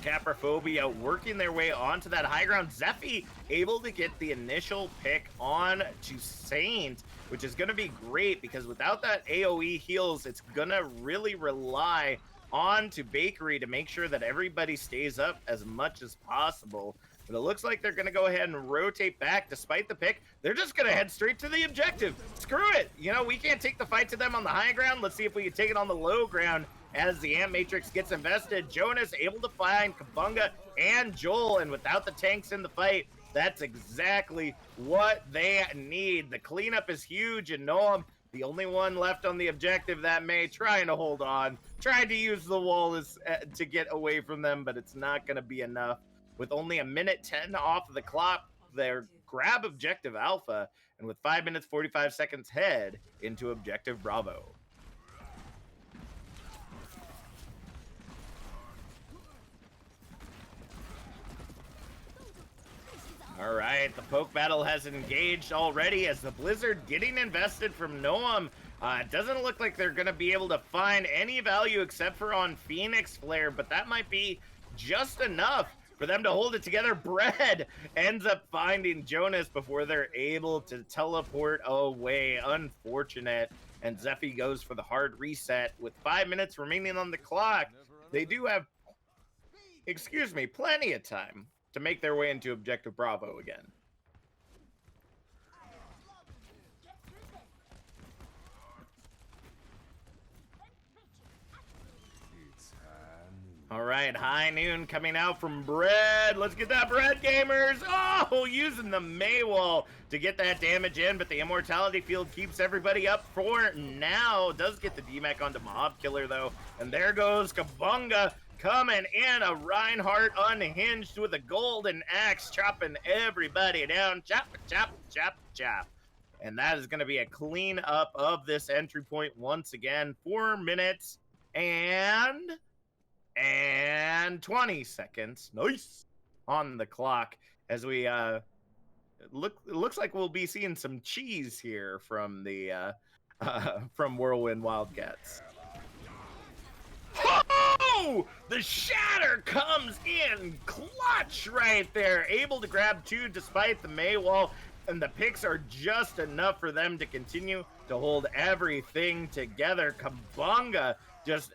Caprophobia working their way onto that high ground. Zephy able to get the initial pick on to Saint, which is going to be great because without that AoE heals, it's going to really rely on to Bakery to make sure that everybody stays up as much as possible. But it looks like they're going to go ahead and rotate back despite the pick. They're just going to head straight to the objective. Screw it. You know, we can't take the fight to them on the high ground. Let's see if we can take it on the low ground. As the Ant Matrix gets invested, Jonas able to find Kabunga and Joel, and without the tanks in the fight, that's exactly what they need. The cleanup is huge, and Noam, the only one left on the objective that may, trying to hold on, trying to use the wall to get away from them, but it's not going to be enough. With only a minute 10 off of the clock, they grab Objective Alpha, and with 5 minutes 45 seconds, head into Objective Bravo. All right, the poke battle has engaged already as the Blizzard getting invested from Noam. It doesn't look like they're going to be able to find any value except for on Phoenix Flare, but that might be just enough for them to hold it together. Bread ends up finding Jonas before they're able to teleport away. Unfortunate. And Zephy goes for the hard reset with 5 minutes remaining on the clock. They do have, plenty of time to make their way into Objective Bravo again. All right, high noon coming out from Bread. Let's get that Bread, gamers. Oh, using the Maywall to get that damage in, but the Immortality Field keeps everybody up for now. Does get the DMAC onto Mob Killer, though. And there goes Kabunga coming in. A Reinhardt unhinged with a golden axe, chopping everybody down. Chop, chop, chop, chop. And that is going to be a clean up of this entry point once again. 4 minutes and 20 seconds. Nice. On the clock as we looks like we'll be seeing some cheese here from the from Whirlwind Wildcats. Oh! The shatter comes in clutch right there. Able to grab 2 despite the Maywall, and the picks are just enough for them to continue to hold everything together. Kabunga just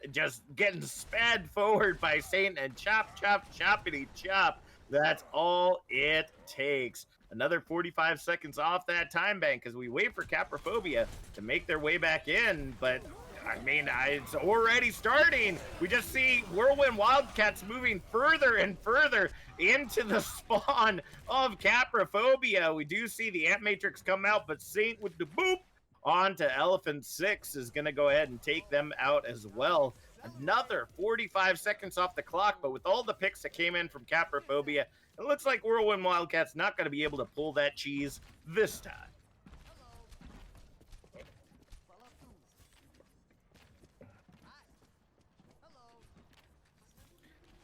getting sped forward by Saint and chop, chop, choppity chop. That's all it takes. Another 45 seconds off that time bank as we wait for Caprophobia to make their way back in, but I mean, it's already starting. We just see Whirlwind Wildcats moving further and further into the spawn of Caprophobia. We do see the Ant Matrix come out, but Saint with the boop on to Elephant 6 is going to go ahead and take them out as well. Another 45 seconds off the clock, but with all the picks that came in from Caprophobia, it looks like Whirlwind Wildcats not going to be able to pull that cheese this time.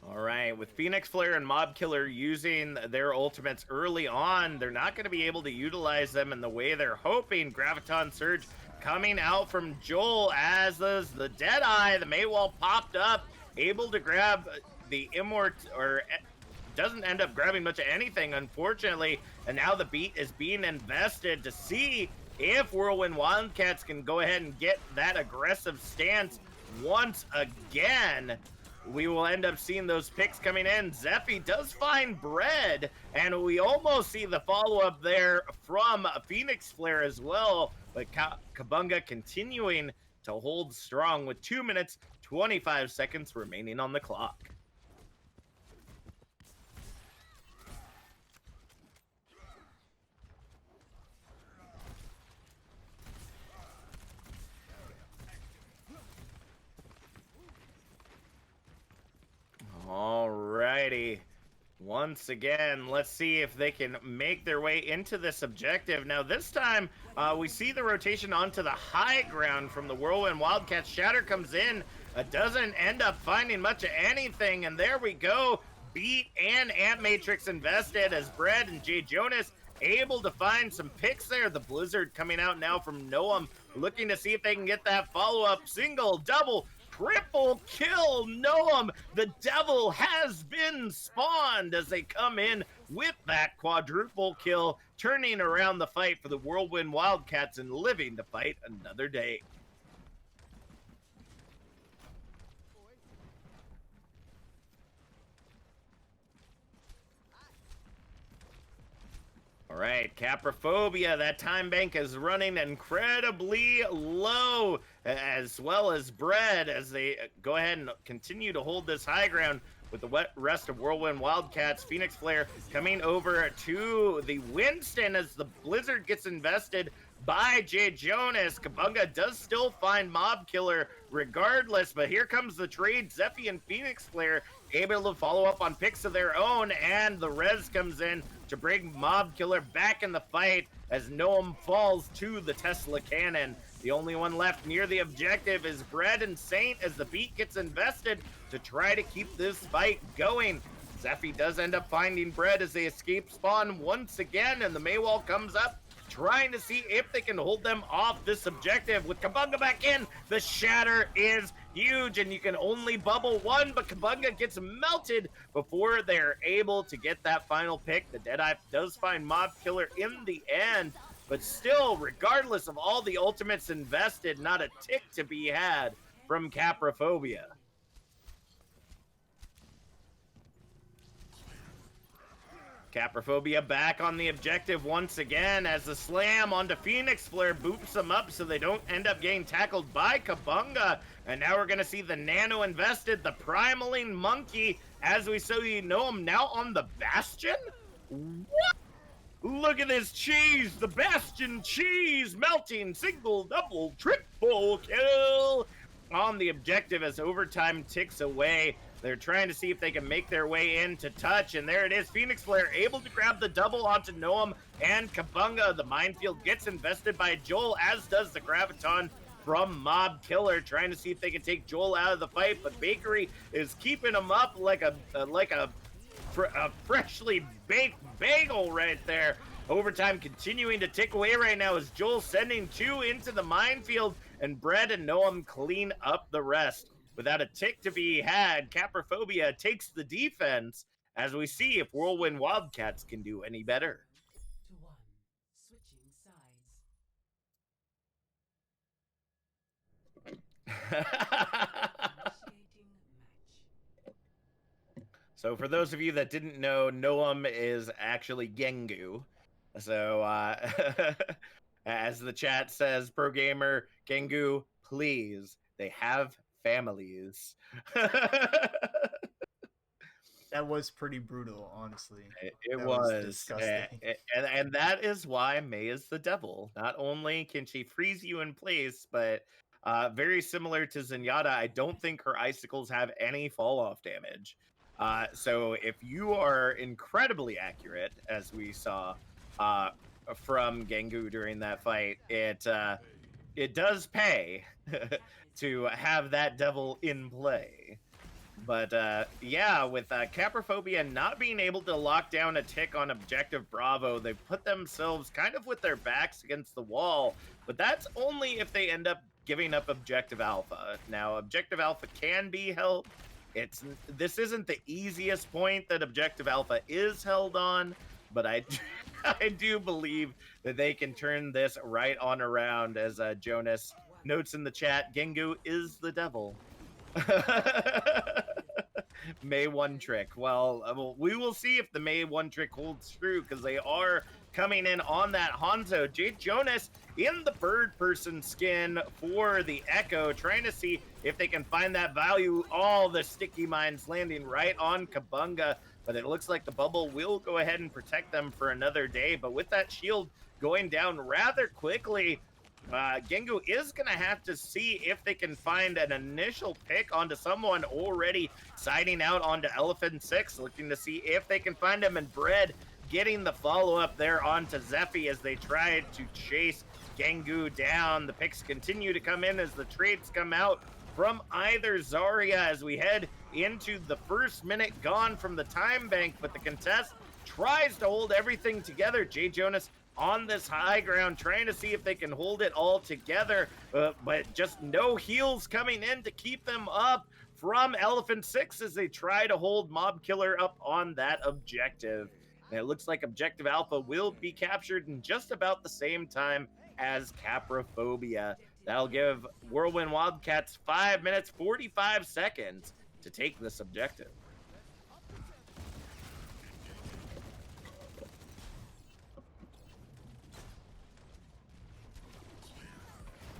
All right, with Phoenix Flare and Mob Killer using their ultimates early on, they're not going to be able to utilize them in the way they're hoping. Graviton Surge coming out from Joel as does the Deadeye. The Maywall popped up, able to grab the or doesn't end up grabbing much of anything, unfortunately. And now the beat is being invested to see if Whirlwind Wildcats can go ahead and get that aggressive stance once again. We will end up seeing those picks coming in. Zephy does find Bread, and we almost see the follow-up there from Phoenix Flare as well. But Kabunga continuing to hold strong with 2 minutes, 25 seconds remaining on the clock. Alrighty. Once again, let's see if they can make their way into this objective. Now, this time, we see the rotation onto the high ground from the Whirlwind Wildcats. Shatter comes in, doesn't end up finding much of anything, and there we go. Beat and Ant Matrix invested as Bread and Jay Jonas able to find some picks there. The Blizzard coming out now from Noam, looking to see if they can get that follow-up single, double, triple kill. Noam, the devil has been spawned as they come in with that quadruple kill, turning around the fight for the Whirlwind Wildcats and living to fight another day. All right, Caprophobia, that time bank is running incredibly low, as well as Bread, as they go ahead and continue to hold this high ground with the rest of Whirlwind Wildcats. Phoenix Flare coming over to the Winston as the Blizzard gets invested by Jay Jonas. Kabunga does still find Mob Killer regardless, but here comes the trade. Zephy and Phoenix Flare able to follow up on picks of their own, and the res comes in to bring Mob Killer back in the fight as Noam falls to the Tesla cannon. The only one left near the objective is Bread and Saint as the beat gets invested to try to keep this fight going. Zephy does end up finding Bread as they escape spawn once again, and the Maywall comes up trying to see if they can hold them off this objective. With Kabunga back in, the shatter is huge, and you can only bubble one, but Kabunga gets melted before they're able to get that final pick. The Deadeye does find Mob Killer in the end, but still, regardless of all the ultimates invested, not a tick to be had from Caprophobia. Caprophobia back on the objective once again as the slam onto Phoenix Flare boops them up so they don't end up getting tackled by Kabunga. And now we're going to see the Nano invested, the Primaling Monkey, as we so you know him now on the Bastion? What? Look at this cheese, the Bastion cheese melting, single, double, triple kill on the objective as overtime ticks away. They're trying to see if they can make their way in to touch, and there it is. Phoenix Flare able to grab the double onto Noam and Kabunga. The minefield gets invested by Joel, as does the Graviton from Mob Killer, trying to see if they can take Joel out of the fight, but Bakery is keeping him up like a freshly baked bagel right there. Overtime continuing to tick away right now as Joel sending two into the minefield, and Bread and Noam clean up the rest. Without a tick to be had, Caprophobia takes the defense as we see if Whirlwind Wildcats can do any better.
2-1. Switching sides. Initiating match.
So for those of you that didn't know, Noam is actually Gengu. So as the chat says, Pro Gamer, Gengu, please, they have families.
That was pretty brutal, honestly.
It
That
was.
disgusting.
And that is why May is the devil. Not only can she freeze you in place, but very similar to Zenyatta, I don't think her icicles have any fall-off damage. So if you are incredibly accurate, as we saw from Gengu during that fight, it does pay to have that devil in play. But yeah, with Caprophobia not being able to lock down a tick on Objective Bravo, they've put themselves kind of with their backs against the wall, but that's only if they end up giving up Objective Alpha. Now, Objective Alpha can be held. This isn't the easiest point that Objective Alpha is held on, but I do believe that they can turn this right on around, as Jonas notes in the chat. Gengu is the devil. May one trick. Well, we will see if the May one trick holds true, because they are coming in on that Hanzo. Jade Jonas in the bird person skin for the Echo, trying to see if they can find that value. All the sticky mines landing right on Kabunga, but it looks like the bubble will go ahead and protect them for another day. But with that shield going down rather quickly, Gengu is going to have to see if they can find an initial pick onto someone already siding out onto Elephant 6, looking to see if they can find him, and Bread getting the follow-up there onto Zephy as they try to chase Gengu down. The picks continue to come in as the trades come out from either Zarya as we head into the first minute gone from the time bank, but the contest tries to hold everything together. Jay Jonas on this high ground, trying to see if they can hold it all together, but just no heals coming in to keep them up from Elephant 6 as they try to hold Mob Killer up on that objective. And it looks like Objective Alpha will be captured in just about the same time as Caprophobia. That'll give Whirlwind Wildcats 5 minutes, 45 seconds to take this objective.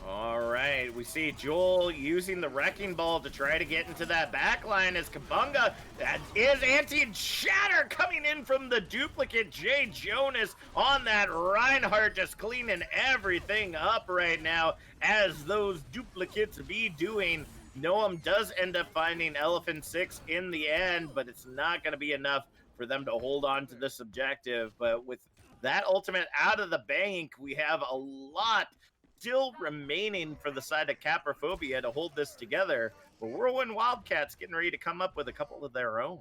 All right, we see Joel using the Wrecking Ball to try to get into that back line as Kabunga, that is anti-shatter coming in from the duplicate Jay Jonas on that Reinhardt, just cleaning everything up right now as those duplicates be doing. Noam does end up finding Elephant 6 in the end, but it's not going to be enough for them to hold on to this objective. But with that ultimate out of the bank, we have a lot still remaining for the side of Caprophobia to hold this together. But Whirlwind Wildcats getting ready to come up with a couple of their own.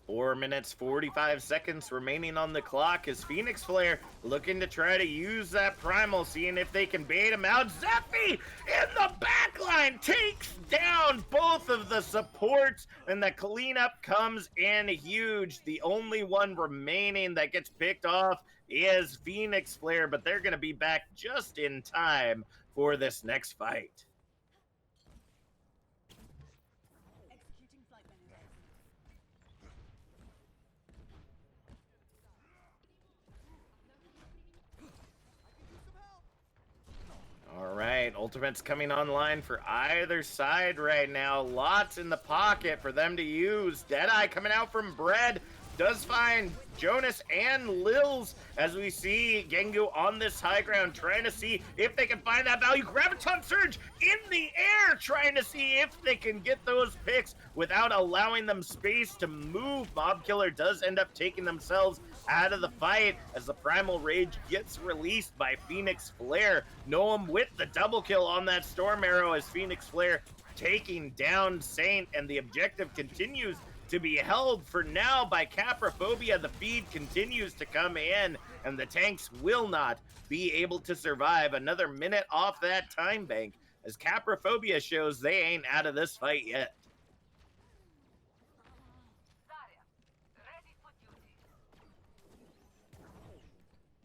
4 minutes, 45 seconds remaining on the clock as Phoenix Flare looking to try to use that Primal, seeing if they can bait him out. Zephy in the backline takes down both of the supports, and the cleanup comes in huge. The only one remaining that gets picked off is Phoenix Flare, but they're going to be back just in time for this next fight. All right, ultimates coming online for either side right now. Lots in the pocket for them to use. Deadeye coming out from Bread does find Jonas and Lils as we see Gengu on this high ground trying to see if they can find that value. Graviton Surge in the air trying to see if they can get those picks without allowing them space to move. Mob Killer does end up taking themselves out of the fight as the Primal Rage gets released by Phoenix Flare. Noam with the double kill on that Storm Arrow as Phoenix Flare taking down Saint, and the objective continues to be held for now by Caprophobia. The feed continues to come in, and the tanks will not be able to survive another minute off that time bank as Caprophobia shows they ain't out of this fight yet.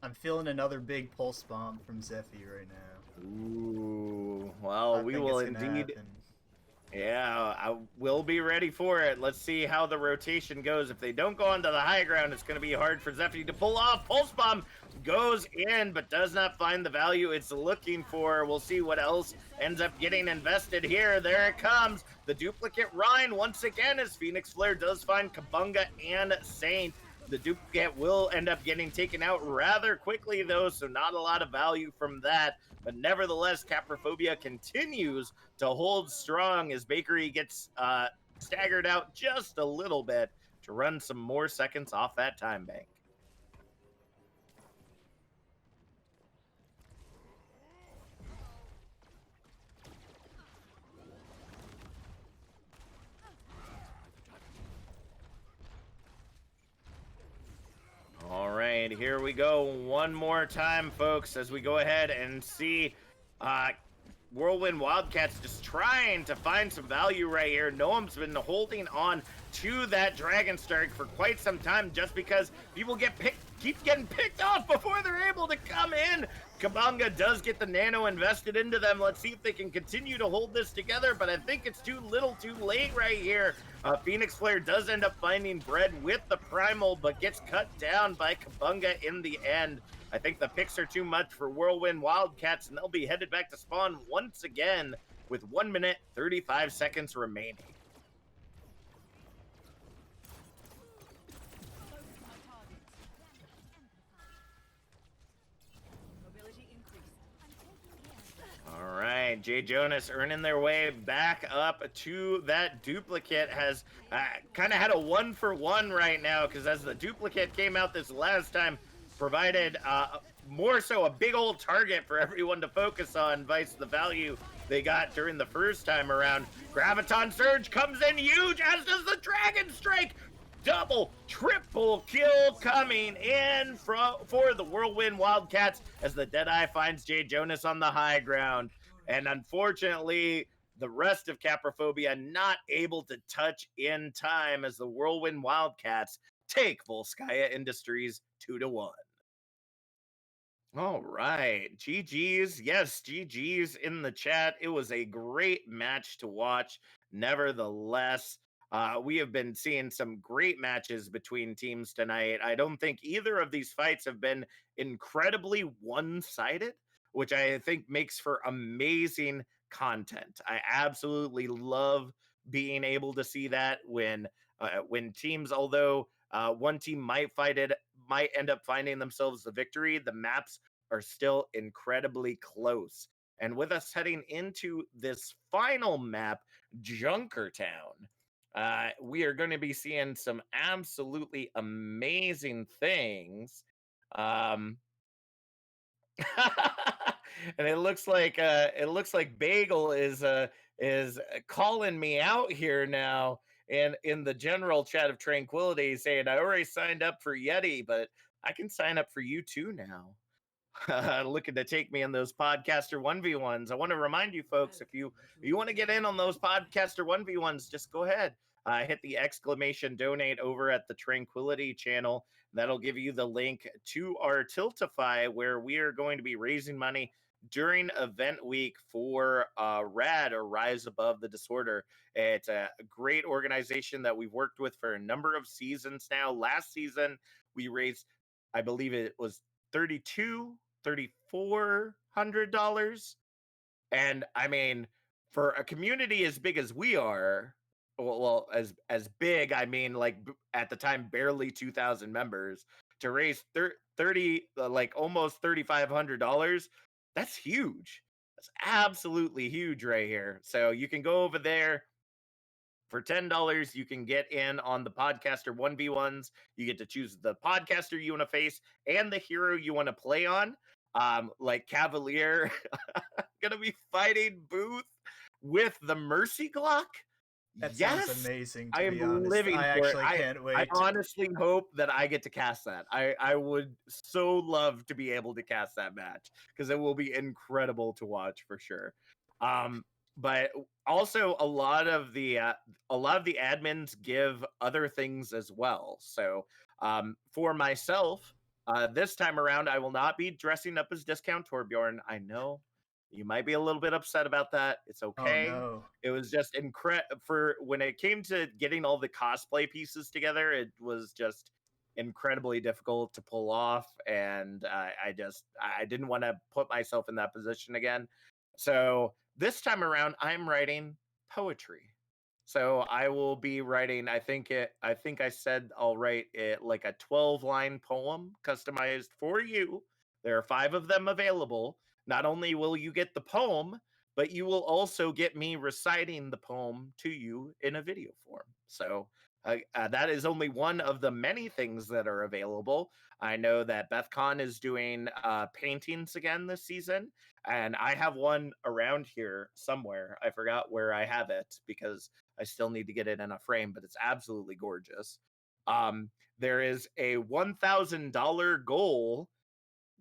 I'm feeling another big pulse bomb from Zephy right now.
Ooh, well, we will indeed.
Happen.
Yeah, I will be ready for it. Let's see how the rotation goes. If they don't go onto the high ground, it's going to be hard for Zephy to pull off. Pulse Bomb goes in, but does not find the value it's looking for. We'll see what else ends up getting invested here. There it comes. The duplicate Rhine once again as Phoenix Flare does find Kabunga and Saint. The duplicate will end up getting taken out rather quickly, though, so not a lot of value from that. But nevertheless, Caprophobia continues to hold strong as Bakery gets staggered out just a little bit to run some more seconds off that time bank. All right, here we go one more time, folks, as we go ahead and see Whirlwind Wildcats just trying to find some value right here. Noam's been holding on to that Dragon Strike for quite some time just because people keep getting picked off before they're able to come in. Kabunga does get the nano invested into them. Let's see if they can continue to hold this together, but I think it's too little too late right here. Phoenix Flare does end up finding Bread with the Primal, but gets cut down by Kabunga in the end. I think the picks are too much for Whirlwind Wildcats, and they'll be headed back to spawn once again with 1 minute, 35 seconds remaining. Jay Jonas earning their way back up to that duplicate has kind of had a 1-for-1 right now, because as the duplicate came out this last time, provided more so a big old target for everyone to focus on, vice the value they got during the first time around. Graviton Surge comes in huge, as does the Dragon Strike. Double, triple kill coming in for the Whirlwind Wildcats, as the Deadeye finds Jay Jonas on the high ground. And unfortunately, the rest of Caprophobia not able to touch in time, as the Whirlwind Wildcats take Volskaya Industries 2-1. All right. GG's. Yes, GG's in the chat. It was a great match to watch. Nevertheless, we have been seeing some great matches between teams tonight. I don't think either of these fights have been incredibly one-sided, which I think makes for amazing content. I absolutely love being able to see that when teams, although one team might end up finding themselves the victory, the maps are still incredibly close. And with us heading into this final map, Junkertown, we are going to be seeing some absolutely amazing things. And it looks like Bagel is calling me out here now, and in the general chat of Tranquility, saying I already signed up for Yeti, but I can sign up for you too now. Looking to take me in those podcaster 1v1s. I want to remind you folks, if you want to get in on those podcaster 1v1s, just go ahead. Hit the exclamation donate over at the Tranquility channel. That'll give you the link to our Tiltify, where we are going to be raising money during event week for RAD, or Rise Above the Disorder. It's a great organization that we've worked with for a number of seasons now. Last season, we raised, I believe it was $3,400. And I mean, for a community as big as we are, well, as big, I mean, like at the time, barely 2,000 members, to raise 30, like almost $3,500. That's huge. That's absolutely huge right here. So you can go over there. For $10, you can get in on the podcaster 1v1s. You get to choose the podcaster you want to face and the hero you want to play on. Like Cavalier, gonna be fighting Booth with the Mercy Glock.
That
Yes,
sounds amazing,
I
to
am
be honest.
living
I
for
actually
it.
can't
I
wait.
honestly hope that I get to cast that. I would so love to be able to cast that match, because it will be incredible to watch for sure. But also a lot of the admins give other things as well. So for myself, this time around, I will not be dressing up as Discount Torbjorn. I know you might be a little bit upset about that. It's
Oh
okay.
no.
It was just incredible. For when it came to getting all the cosplay pieces together, it was just incredibly difficult to pull off, and I didn't want to put myself in that position again. So this time around, I'm writing poetry. So I will be writing, I think I said I'll write it like a 12-line poem customized for you. There are 5 of them available. Not only will you get the poem, but you will also get me reciting the poem to you in a video form. So that is only one of the many things that are available. I know that BethCon is doing paintings again this season, and I have one around here somewhere. I forgot where I have it, because I still need to get it in a frame, but it's absolutely gorgeous. There is a $1,000 goal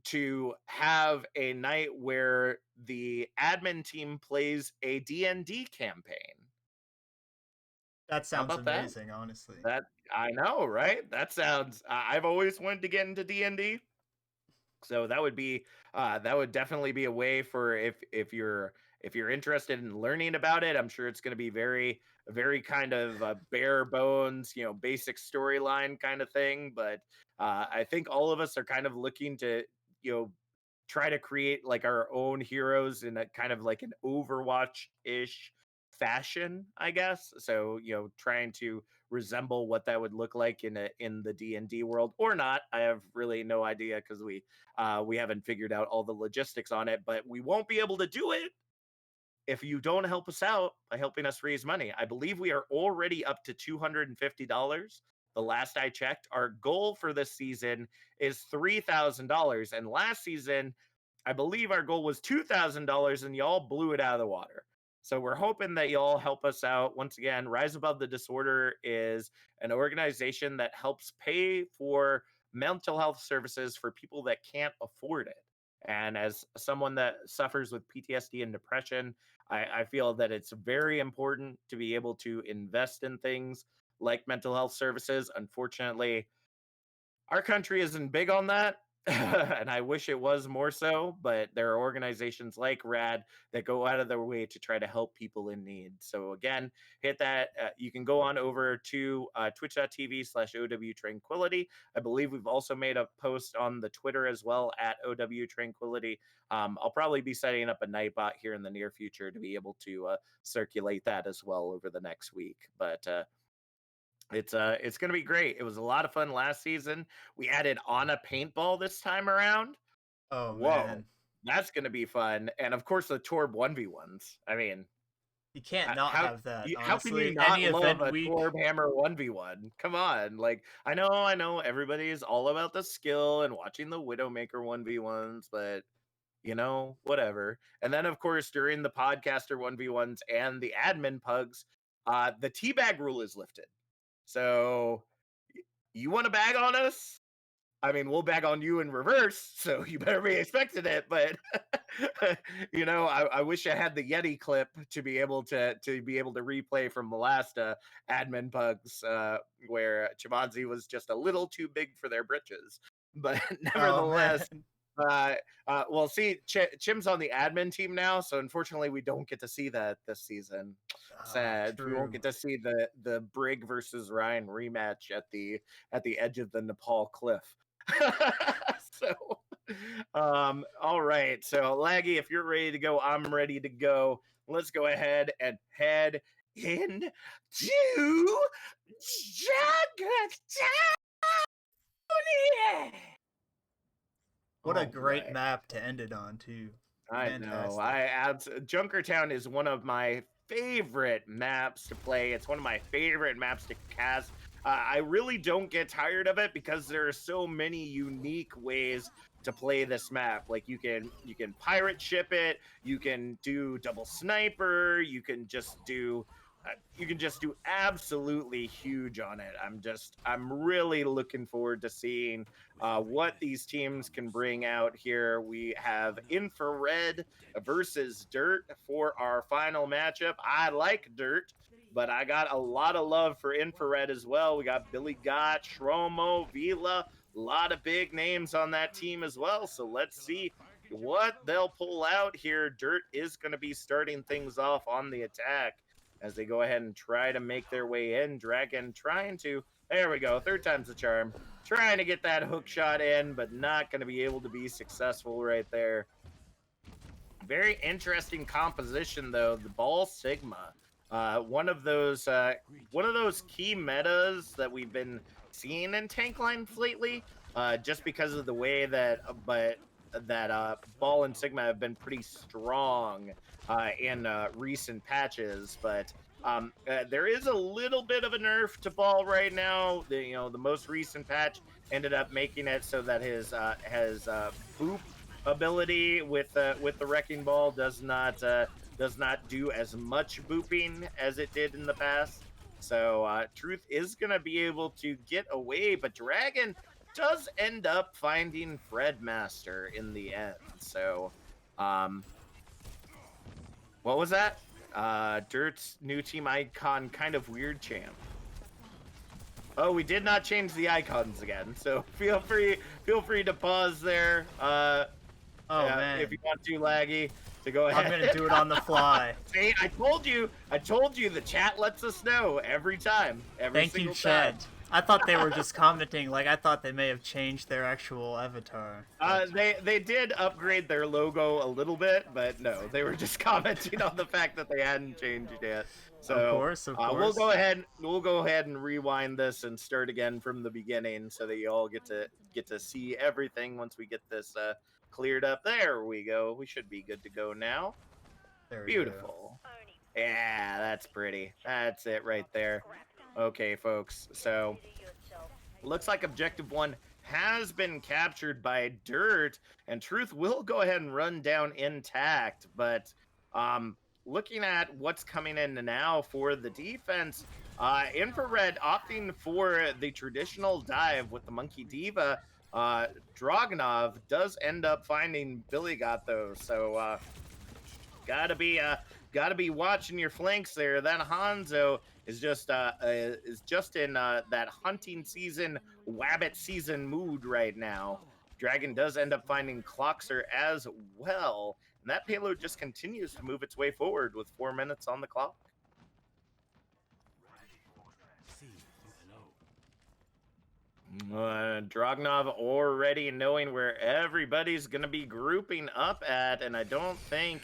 to have a night where the admin team plays a D&D campaign.
That
How
sounds
about that?
amazing, honestly.
That I know, right? That sounds. I've always wanted to get into D&D, so that would definitely be a way for if you're interested in learning about it. I'm sure it's going to be very kind of bare bones, basic storyline kind of thing. But I think all of us are kind of looking to try to create like our own heroes in a kind of like an Overwatch-ish fashion, I guess. So, trying to resemble what that would look like in the D&D world, or not. I have really no idea, because we haven't figured out all the logistics on it, but we won't be able to do it if you don't help us out by helping us raise money, I believe we are already up to $250. The last I checked, our goal for this season is $3,000. And last season, I believe our goal was $2,000 and y'all blew it out of the water. So we're hoping that y'all help us out. Once again, Rise Above the Disorder is an organization that helps pay for mental health services for people that can't afford it. And as someone that suffers with PTSD and depression, I feel that it's very important to be able to invest in things like mental health services. Unfortunately, our country isn't big on that. And I wish it was more so, but there are organizations like RAD that go out of their way to try to help people in need. So again, hit that. You can go on over to twitch.tv/OW Tranquility. I believe we've also made a post on the Twitter as well at OW Tranquility. I'll probably be setting up a Nightbot here in the near future to be able to circulate that as well over the next week. But it's gonna be great. It was a lot of fun last season. We added on a paintball this time around.
Oh
Whoa,
man,
that's gonna be fun. And of course the Torb 1v1s. I mean,
you can't not have that.
how can you
Honestly,
not
any
love
event
a
week.
Torb Hammer 1v1? Come on. Like I know everybody is all about the skill and watching the Widowmaker 1v1s, but whatever. And then of course during the podcaster 1v1s and the admin pugs, the teabag rule is lifted. So you want to bag on us? I mean, we'll bag on you in reverse, so you better be expecting it. But I wish I had the Yeti clip to be able to replay from the last admin bugs where Chimanzi was just a little too big for their britches. But
Oh
nevertheless,
man.
well, see, Chim's on the admin team now, so unfortunately, we don't get to see that this season. Sad. We won't
True.
get to see the Brig versus Ryan rematch at the edge of the Nepal cliff. So, all right. So, Laggy, if you're ready to go, I'm ready to go. Let's go ahead and head into Jackatown.
What a
All
great
right.
map to end it on too.
I know. Junkertown is one of my favorite maps to play. It's one of my favorite maps to cast. I really don't get tired of it because there are so many unique ways to play this map. Like you can pirate ship it, you can do double sniper, you can just do absolutely huge on it. I'm really looking forward to seeing what these teams can bring out here. We have Infrared versus Dirt for our final matchup. I like Dirt, but I got a lot of love for Infrared as well. We got Billy Gott, Shromo, Vila, a lot of big names on that team as well. So let's see what they'll pull out here. Dirt is going to be starting things off on the attack as they go ahead and try to make their way in. Dragon trying to, there we go, third time's the charm. Trying to get that hook shot in, but not going to be able to be successful right there. Very interesting composition, though. The Ball Sigma, one of those key metas that we've been seeing in tank lines lately. Just because of the way that, Ball and Sigma have been pretty strong in recent patches, but there is a little bit of a nerf to Ball right now. The most recent patch ended up making it so that his boop ability with the Wrecking Ball does not do as much booping as it did in the past. So Truth is gonna be able to get away, but Dragon does end up finding Fred Master in the end. So what was that? Dirt's new team icon, kind of weird champ. Oh, we did not change the icons again, so feel free to pause there.
Man.
If you want to, Laggy, to go ahead.
I'm gonna do it on the fly.
See, I told you, the chat lets us know every time.
Thank you, chat. I thought they were just commenting, like I thought they may have changed their actual avatar.
They did upgrade their logo a little bit, but no, they were just commenting on the fact that they hadn't changed it yet. So
of course.
we'll go ahead and rewind this and start again from the beginning so that you all get to see everything once we get this cleared up. There we go. We should be good to go now.
There we go.
Beautiful. Yeah, that's pretty. That's it right there. Okay, folks. So looks like objective 1 has been captured by Dirt, and Truth will go ahead and run down intact. But um, looking at what's coming in now for the defense, Infrared opting for the traditional dive with the Monkey Diva. Dragunov does end up finding Billy Got those, so gotta be watching your flanks there. That Hanzo is just in that hunting season, wabbit season mood right now. Dragon does end up finding Clockser as well, and that payload just continues to move its way forward with 4 minutes on the clock. Dragunov already knowing where everybody's going to be grouping up at, and I don't think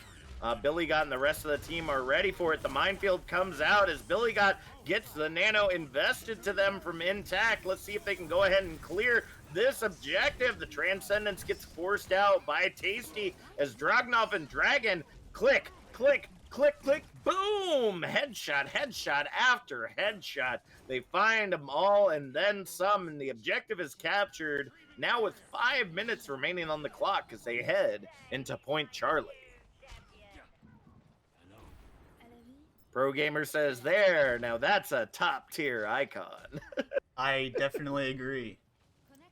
Billy Got and the rest of the team are ready for it. The minefield comes out as Billy Got gets the nano invested to them from intact. Let's see if they can go ahead and clear this objective. The Transcendence gets forced out by Tasty as Dragunov and Dragon click, click, click, click, boom! Headshot, headshot after headshot. They find them all and then some, and the objective is captured now with 5 minutes remaining on the clock as they head into Point Charlie. Pro Gamer says there, now that's a top tier icon.
I definitely agree.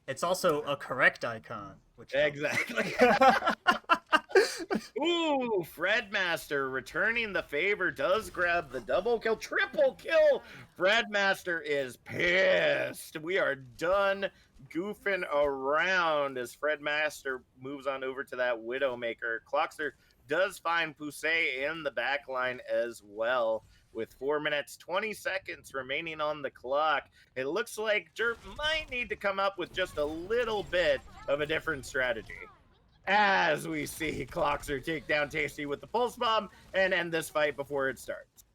It's also a correct icon, which
exactly. Ooh, Fredmaster returning the favor, does grab the double kill, triple kill. Fredmaster is pissed. We are done goofing around as Fredmaster moves on over to that Widowmaker. Clockster does find Pusey in the back line as well. With 4 minutes, 20 seconds remaining on the clock, it looks like Derp might need to come up with just a little bit of a different strategy. As we see Clockser take down Tasty with the pulse bomb and end this fight before it starts.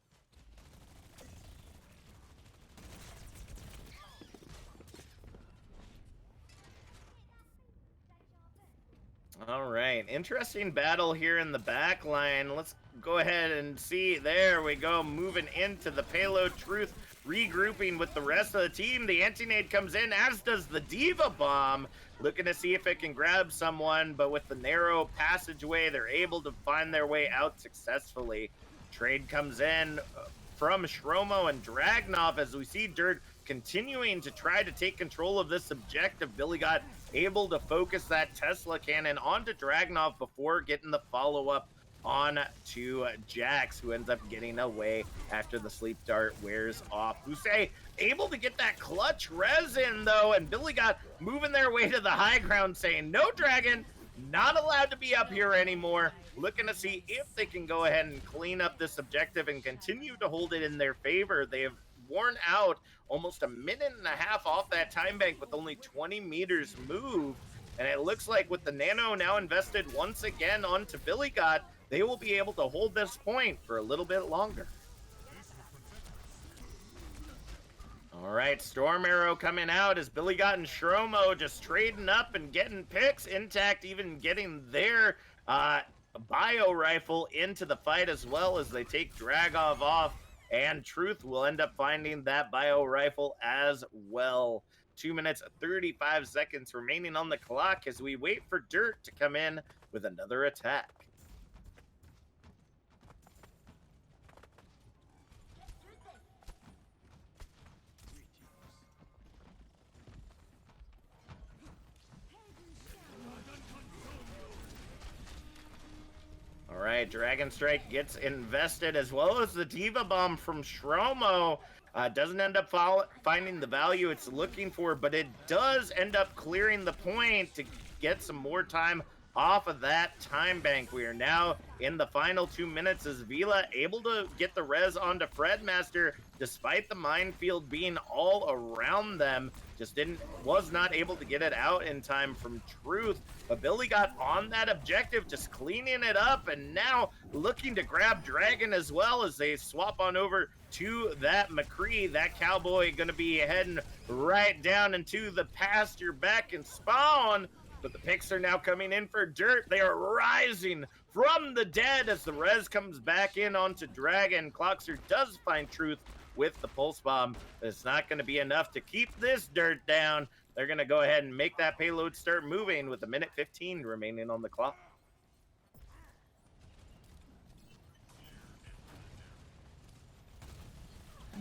All right, interesting battle here in the back line. Let's go ahead and see. There we go, moving into the payload. Truth regrouping with the rest of the team. The anti-nade comes in, as does the Diva Bomb. Looking to see if it can grab someone, but with the narrow passageway, they're able to find their way out successfully. Trade comes in from Shromo and Dragunov as we see Dirt continuing to try to take control of this objective. Billy Got able to focus that Tesla cannon onto Dragunov before getting the follow-up on to Jax, who ends up getting away after the sleep dart wears off. Pusey able to get that clutch res in, though, and Billy Got moving their way to the high ground saying, no, Dragon, not allowed to be up here anymore. Looking to see if they can go ahead and clean up this objective and continue to hold it in their favor. They have worn out almost a minute and a half off that time bank with only 20 meters moved. And it looks like with the nano now invested once again onto Billy Got, they will be able to hold this point for a little bit longer. All right, Storm Arrow coming out as Billy Got and Shromo just trading up and getting picks. Intact even getting their bio rifle into the fight as well as they take Dragov off. And Truth will end up finding that bio rifle as well. 2 minutes, 35 seconds remaining on the clock as we wait for Dirt to come in with another attack. All right, Dragon Strike gets invested as well as the Diva Bomb from Shromo. Doesn't end up finding the value it's looking for, but it does end up clearing the point to get some more time off of that time bank. We are now in the final 2 minutes as Vila able to get the res onto Fredmaster despite the minefield being all around them. Just was not able to get it out in time from Truth. But Billy Got on that objective, just cleaning it up, and now looking to grab Dragon as well as they swap on over to that McCree. That cowboy going to be heading right down into the pasture back and spawn. But the picks are now coming in for Dirt. They are rising from the dead as the res comes back in onto Dragon. Clockster does find Truth with the pulse bomb. It's not going to be enough to keep this dirt down. They're going to go ahead and make that payload start moving with a minute 15 remaining on the clock.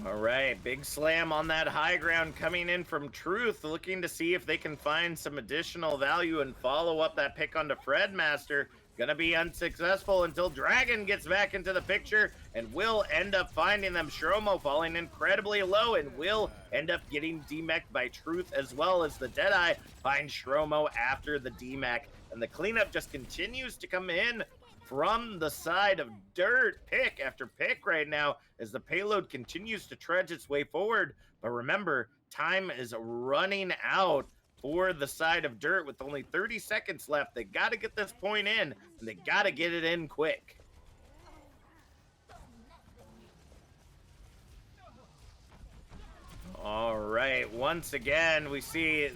All right, big slam on that high ground coming in from Truth, looking to see if they can find some additional value and follow up that pick onto Fredmaster. Gonna be unsuccessful until Dragon gets back into the picture and will end up finding them. Shromo falling incredibly low and will end up getting demeched by Truth, as well as the Deadeye finds Shromo after the demech. And the cleanup just continues to come in from the side of Dirt, pick after pick right now as the payload continues to trudge its way forward. But remember, time is running out for the side of Dirt with only 30 seconds left. They got to get this point in, and they got to get it in quick. All right, once again, we see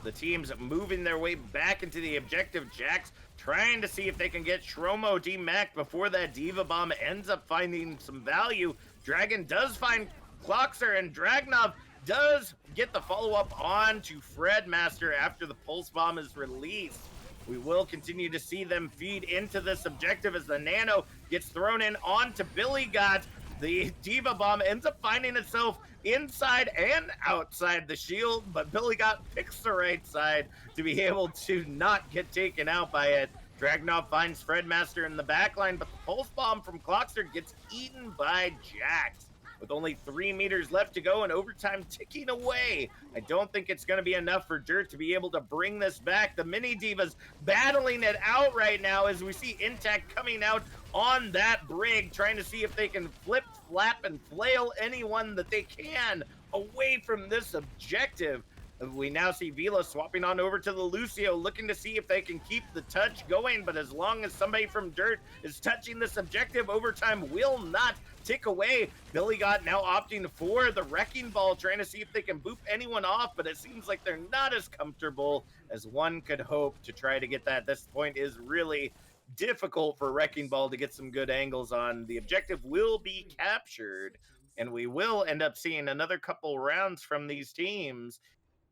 the teams moving their way back into the objective. Jax trying to see if they can get Shromo demeched before that Diva Bomb ends up finding some value. Dragon does find Clockster, and Dragnov does get the follow-up on to Fredmaster after the Pulse Bomb is released. We will continue to see them feed into this objective as the Nano gets thrown in onto Billy Got. The Diva Bomb ends up finding itself inside and outside the shield, but Billy Got picks the right side to be able to not get taken out by it. Dragnov finds Fredmaster in the backline, but the Pulse Bomb from Clockster gets eaten by Jax. With only 3 meters left to go and overtime ticking away, I don't think it's going to be enough for Dirt to be able to bring this back. The Mini Divas battling it out right now as we see Intact coming out on that brig, trying to see if they can flip, flap, and flail anyone that they can away from this objective. We now see Vila swapping on over to the Lucio, looking to see if they can keep the touch going, but as long as somebody from Dirt is touching this objective, overtime will not tick away. Billy Got now opting for the Wrecking Ball, trying to see if they can boop anyone off, but it seems like they're not as comfortable as one could hope to try to get that. This point is really difficult for Wrecking Ball to get some good angles on. The objective will be captured, and we will end up seeing another couple rounds from these teams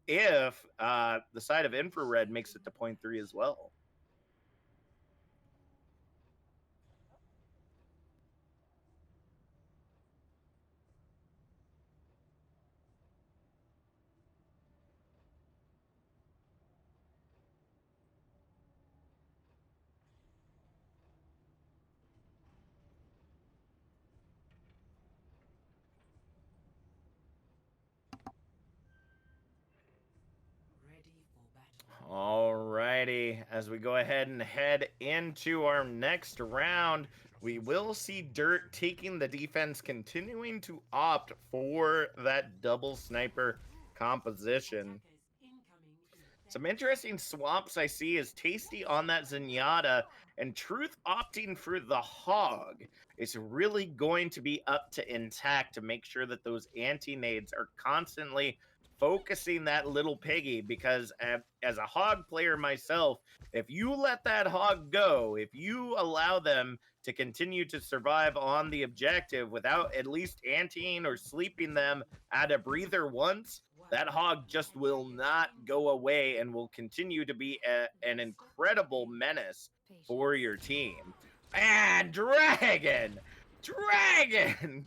if the side of Infrared makes it to point 3 as well. Alrighty, as we go ahead and head into our next round, we will see Dirt taking the defense, continuing to opt for that double sniper composition. Some interesting swaps I see is Tasty on that Zenyatta and Truth opting for the Hog. It's really going to be up to Intact to make sure that those anti-nades are constantly focusing that little piggy, because as a Hog player myself, if you let that Hog go, if you allow them to continue to survive on the objective without at least anteing or sleeping them at a breather once, that Hog just will not go away and will continue to be an incredible menace for your team. And Dragon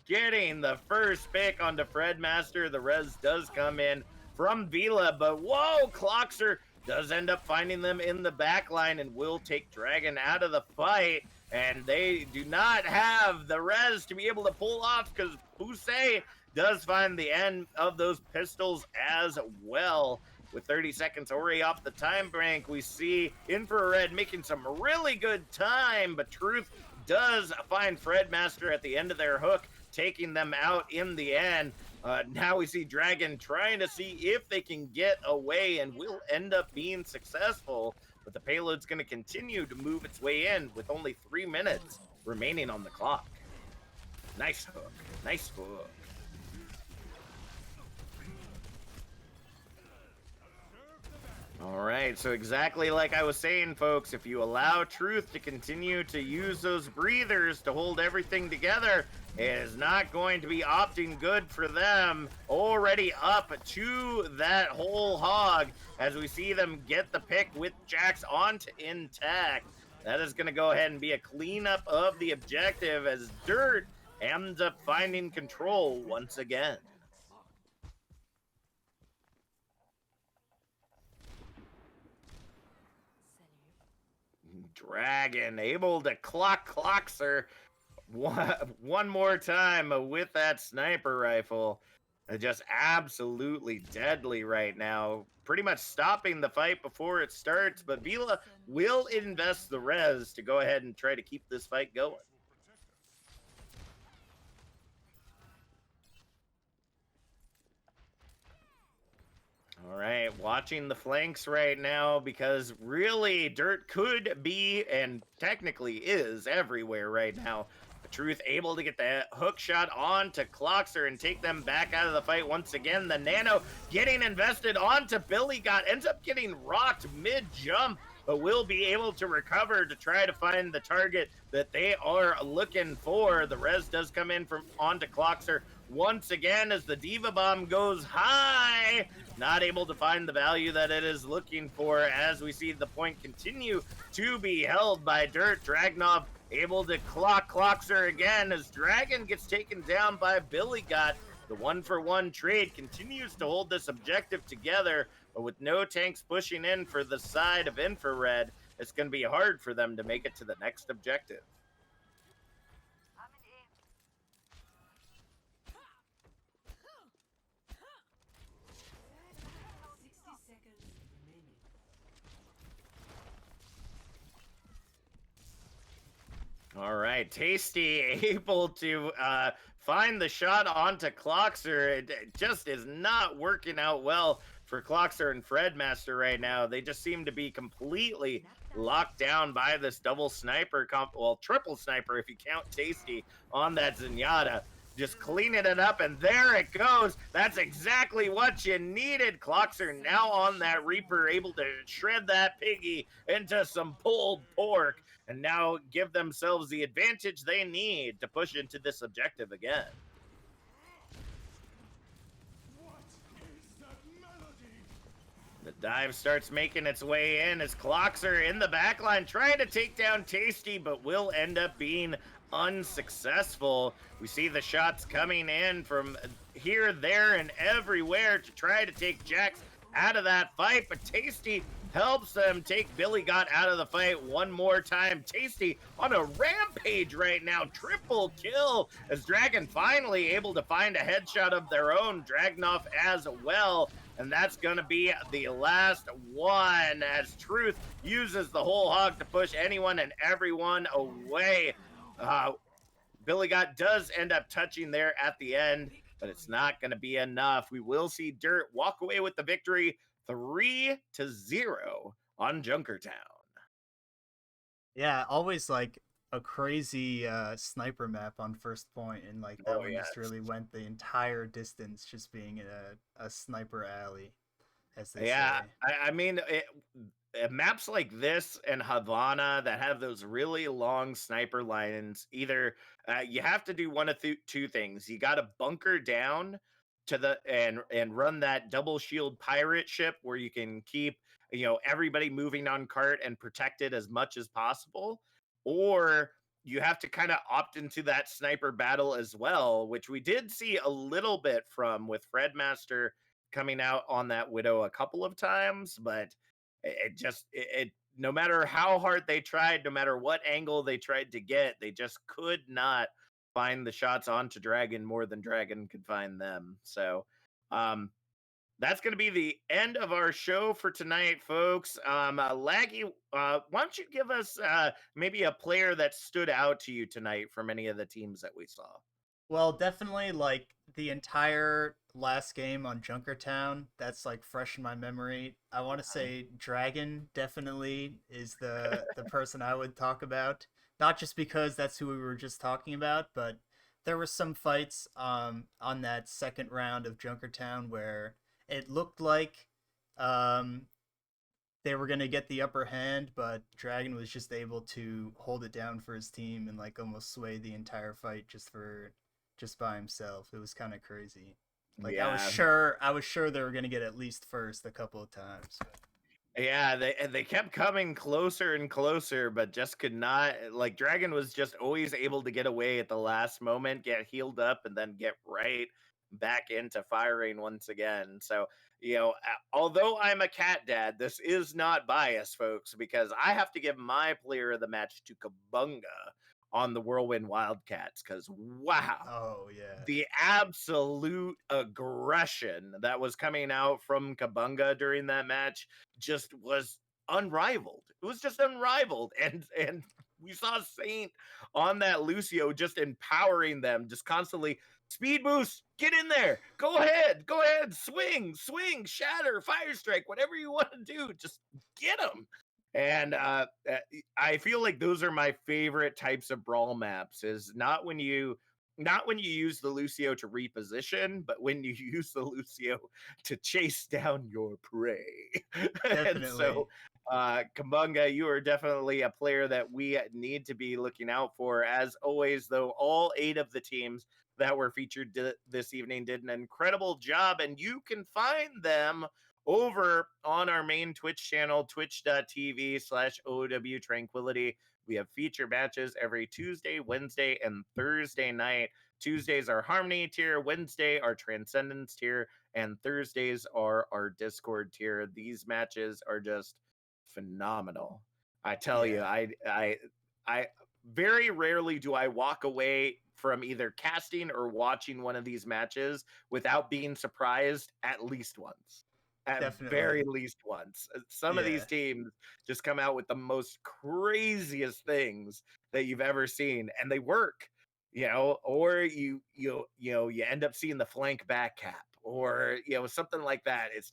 getting the first pick onto Fredmaster. The res does come in from Vila, but whoa, Clockster does end up finding them in the back line and will take Dragon out of the fight. And they do not have the res to be able to pull off, because Pusey does find the end of those pistols as well. With 30 seconds already off the time bank, we see Infrared making some really good time, but Truth does find Fredmaster at the end of their hook, taking them out in the end. Now we see Dragon trying to see if they can get away, and will end up being successful, but the payload's going to continue to move its way in with only 3 minutes remaining on the clock. Nice hook. Nice hook. All right, so exactly like I was saying, folks, if you allow Truth to continue to use those breathers to hold everything together, it is not going to be opting good for them. Already up to that whole hog as we see them get the pick with Jax onto intact. That is going to go ahead and be a cleanup of the objective as Dirt ends up finding control once again. Dragon able to clockser one more time with that sniper rifle. Just absolutely deadly right now. Pretty much stopping the fight before it starts, but Vila will invest the res to go ahead and try to keep this fight going. All right, watching the flanks right now because really Dirt could be and technically is everywhere right now. The Truth able to get the hook shot onto Clockser and take them back out of the fight once again. The Nano getting invested onto Billy ends up getting rocked mid-jump, but will be able to recover to try to find the target that they are looking for. The res does come in from onto Clockser once again as the Diva Bomb goes high. Not able to find the value that it is looking for as we see the point continue to be held by Dirt. Dragnov able to Clockser again as Dragon gets taken down by Billy Got. The 1-for-1 trade continues to hold this objective together, but with no tanks pushing in for the side of Infrared, it's going to be hard for them to make it to the next objective. All right, Tasty able to find the shot onto Clockser. It just is not working out well for Clockser and Fredmaster right now. They just seem to be completely locked down by this double sniper, triple sniper if you count Tasty on that Zenyatta. Just cleaning it up, and there it goes. That's exactly what you needed. Clockser now on that Reaper, able to shred that piggy into some pulled pork, and now give themselves the advantage they need to push into this objective again. The dive starts making its way in as Clockser in the backline trying to take down Tasty, but will end up being unsuccessful. We see the shots coming in from here, there, and everywhere to try to take Jax out of that fight, but Tasty helps them take Billy Got out of the fight one more time. Tasty on a rampage right now. Triple kill as Dragon finally able to find a headshot of their own. Dragnov as well. And that's going to be the last one as Truth uses the whole hog to push anyone and everyone away. Billy Got does end up touching there at the end, but it's not going to be enough. We will see Dirt walk away with the victory 3-0 on Junkertown.
Yeah, always like a crazy sniper map on first point, and like that one just really went the entire distance, just being in a sniper alley, as they say.
I mean, maps like this and Havana that have those really long sniper lines, either you have to do one of two things. You got to bunker down to the and run that double shield pirate ship where you can keep everybody moving on cart and protected as much as possible, or you have to kind of opt into that sniper battle as well, which we did see a little bit from with Fredmaster coming out on that Widow a couple of times, but it no matter how hard they tried, no matter what angle they tried to get, they just could not find the shots onto Dragon more than Dragon could find them. So that's going to be the end of our show for tonight, folks. Laggy, why don't you give us maybe a player that stood out to you tonight from any of the teams that we saw?
Well, definitely like the entire last game on Junkertown, that's like fresh in my memory. I want to say Dragon definitely is the person I would talk about. Not just because that's who we were just talking about, but there were some fights on that second round of Junkertown where it looked like they were gonna get the upper hand, but Dragon was just able to hold it down for his team and like almost sway the entire fight just by himself. It was kind of crazy. Like
Yeah.
I was sure they were gonna get at least first a couple of times.
Yeah, they kept coming closer and closer, but just could not. Like Dragon was just always able to get away at the last moment, get healed up, and then get right back into firing once again. So although I'm a cat dad, this is not bias, folks, because I have to give my player of the match to Kabunga on the Whirlwind Wildcats. Because wow,
Oh yeah,
the absolute aggression that was coming out from Kabunga during that match just was unrivaled. It was just unrivaled. And we saw Saint on that Lucio just empowering them, just constantly speed boost, get in there, go ahead, swing, shatter, fire strike, whatever you want to do, just get them. And I feel like those are my favorite types of brawl maps. Is not when you use the Lucio to reposition, but when you use the Lucio to chase down your prey. And
definitely.
so, Kabunga, you are definitely a player that we need to be looking out for. As always, though, all 8 of the teams that were featured this evening did an incredible job, and you can find them over on our main Twitch channel, twitch.tv/OW Tranquility. We have feature matches every Tuesday, Wednesday, and Thursday night. Tuesdays are Harmony tier, Wednesday are Transcendence tier, and Thursdays are our Discord tier. These matches are just phenomenal. I tell you,
Yeah,
I very rarely do I walk away from either casting or watching one of these matches without being surprised at least once. At
definitely.
very least once. Some of these
Yeah,
teams just come out with the most craziest things that you've ever seen, and they work. Or you end up seeing the flank back cap, or something like that. It's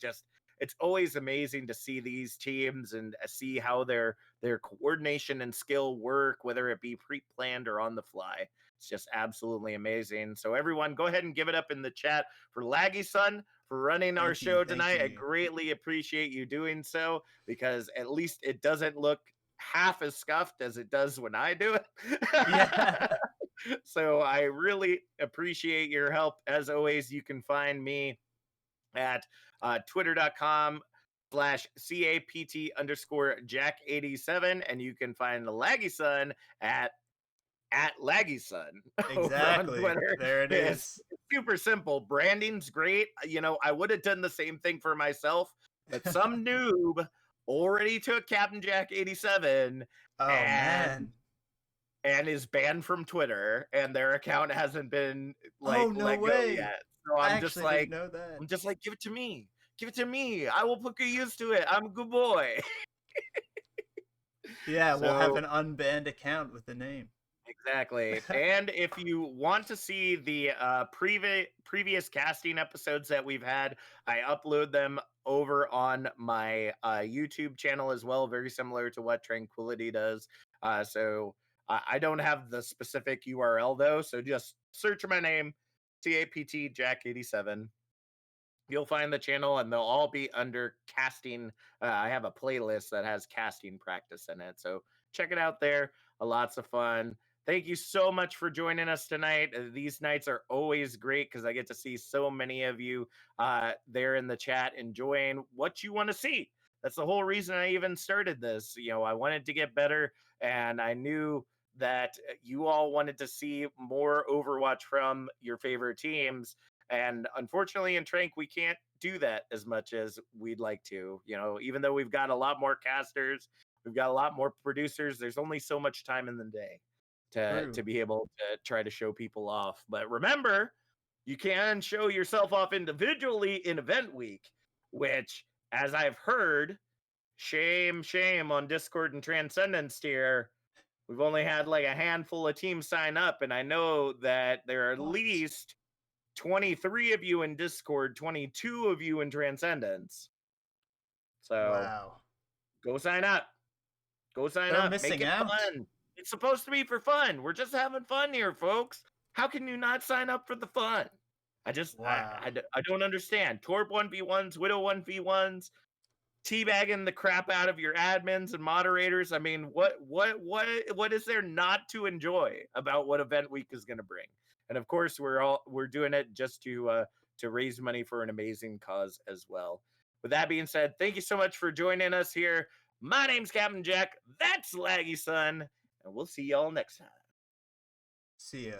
always amazing to see these teams and see how their coordination and skill work, whether it be pre-planned or on the fly. It's just absolutely amazing. So everyone, go ahead and give it up in the chat for Laggy Sun for running our
thank you,
show
thank
tonight. I
you.
greatly appreciate you doing so, because at least it doesn't look half as scuffed as it does when I do
Yeah,
it. So I really appreciate your help. As always, you can find me at twitter.com/CAPT_Jack87. And you can find the Laggy Sun at Laggy Sun over on
exactly.
Twitter.
There it
It's
is.
super simple. Branding's great. I would have done the same thing for myself, but some noob already took Captain Jack 87
Oh
and
man.
is banned from Twitter, and their account hasn't been
Oh
like
no
let go
way.
yet. So
I actually didn't know that.
give it to me. Give it to me. I will put you used to it. I'm a good boy.
Yeah, we'll have
So
an unbanned account with the name.
exactly. And if you want to see the previous casting episodes that we've had, I upload them over on my YouTube channel as well, very similar to what Tranquility does. So I don't have the specific URL though, so just search my name, CAPT Jack 87. You'll find the channel, and they'll all be under casting. I have a playlist that has casting practice in it, so check it out there. Lots of fun. Thank you so much for joining us tonight. These nights are always great because I get to see so many of you there in the chat enjoying what you want to see. That's the whole reason I even started this. I wanted to get better, and I knew that you all wanted to see more Overwatch from your favorite teams. And unfortunately, in Trank, we can't do that as much as we'd like to. Even though we've got a lot more casters, we've got a lot more producers, there's only so much time in the day to
True.
be able to try to show people off. But remember, you can show yourself off individually in event week, which, as I've heard, shame on Discord and Transcendence tier, we've only had like a handful of teams sign up, and I know that there are at
What?
least 23 of you in Discord, 22 of you in Transcendence. So
Wow.
go sign up. Go sign
They're
up. Make
missing
it
out.
fun. It's supposed to be for fun. We're just having fun here, folks. How can you not sign up for the fun? I just,
Wow.
I don't understand. Torb 1v1s, Widow 1v1s. teabagging the crap out of your admins and moderators. I mean, what is there not to enjoy about what Event Week is going to bring? And of course, we're doing it just to raise money for an amazing cause as well. With that being said, thank you so much for joining us here. My name's Captain Jack. That's Laggy Son, and we'll see y'all next time.
See ya.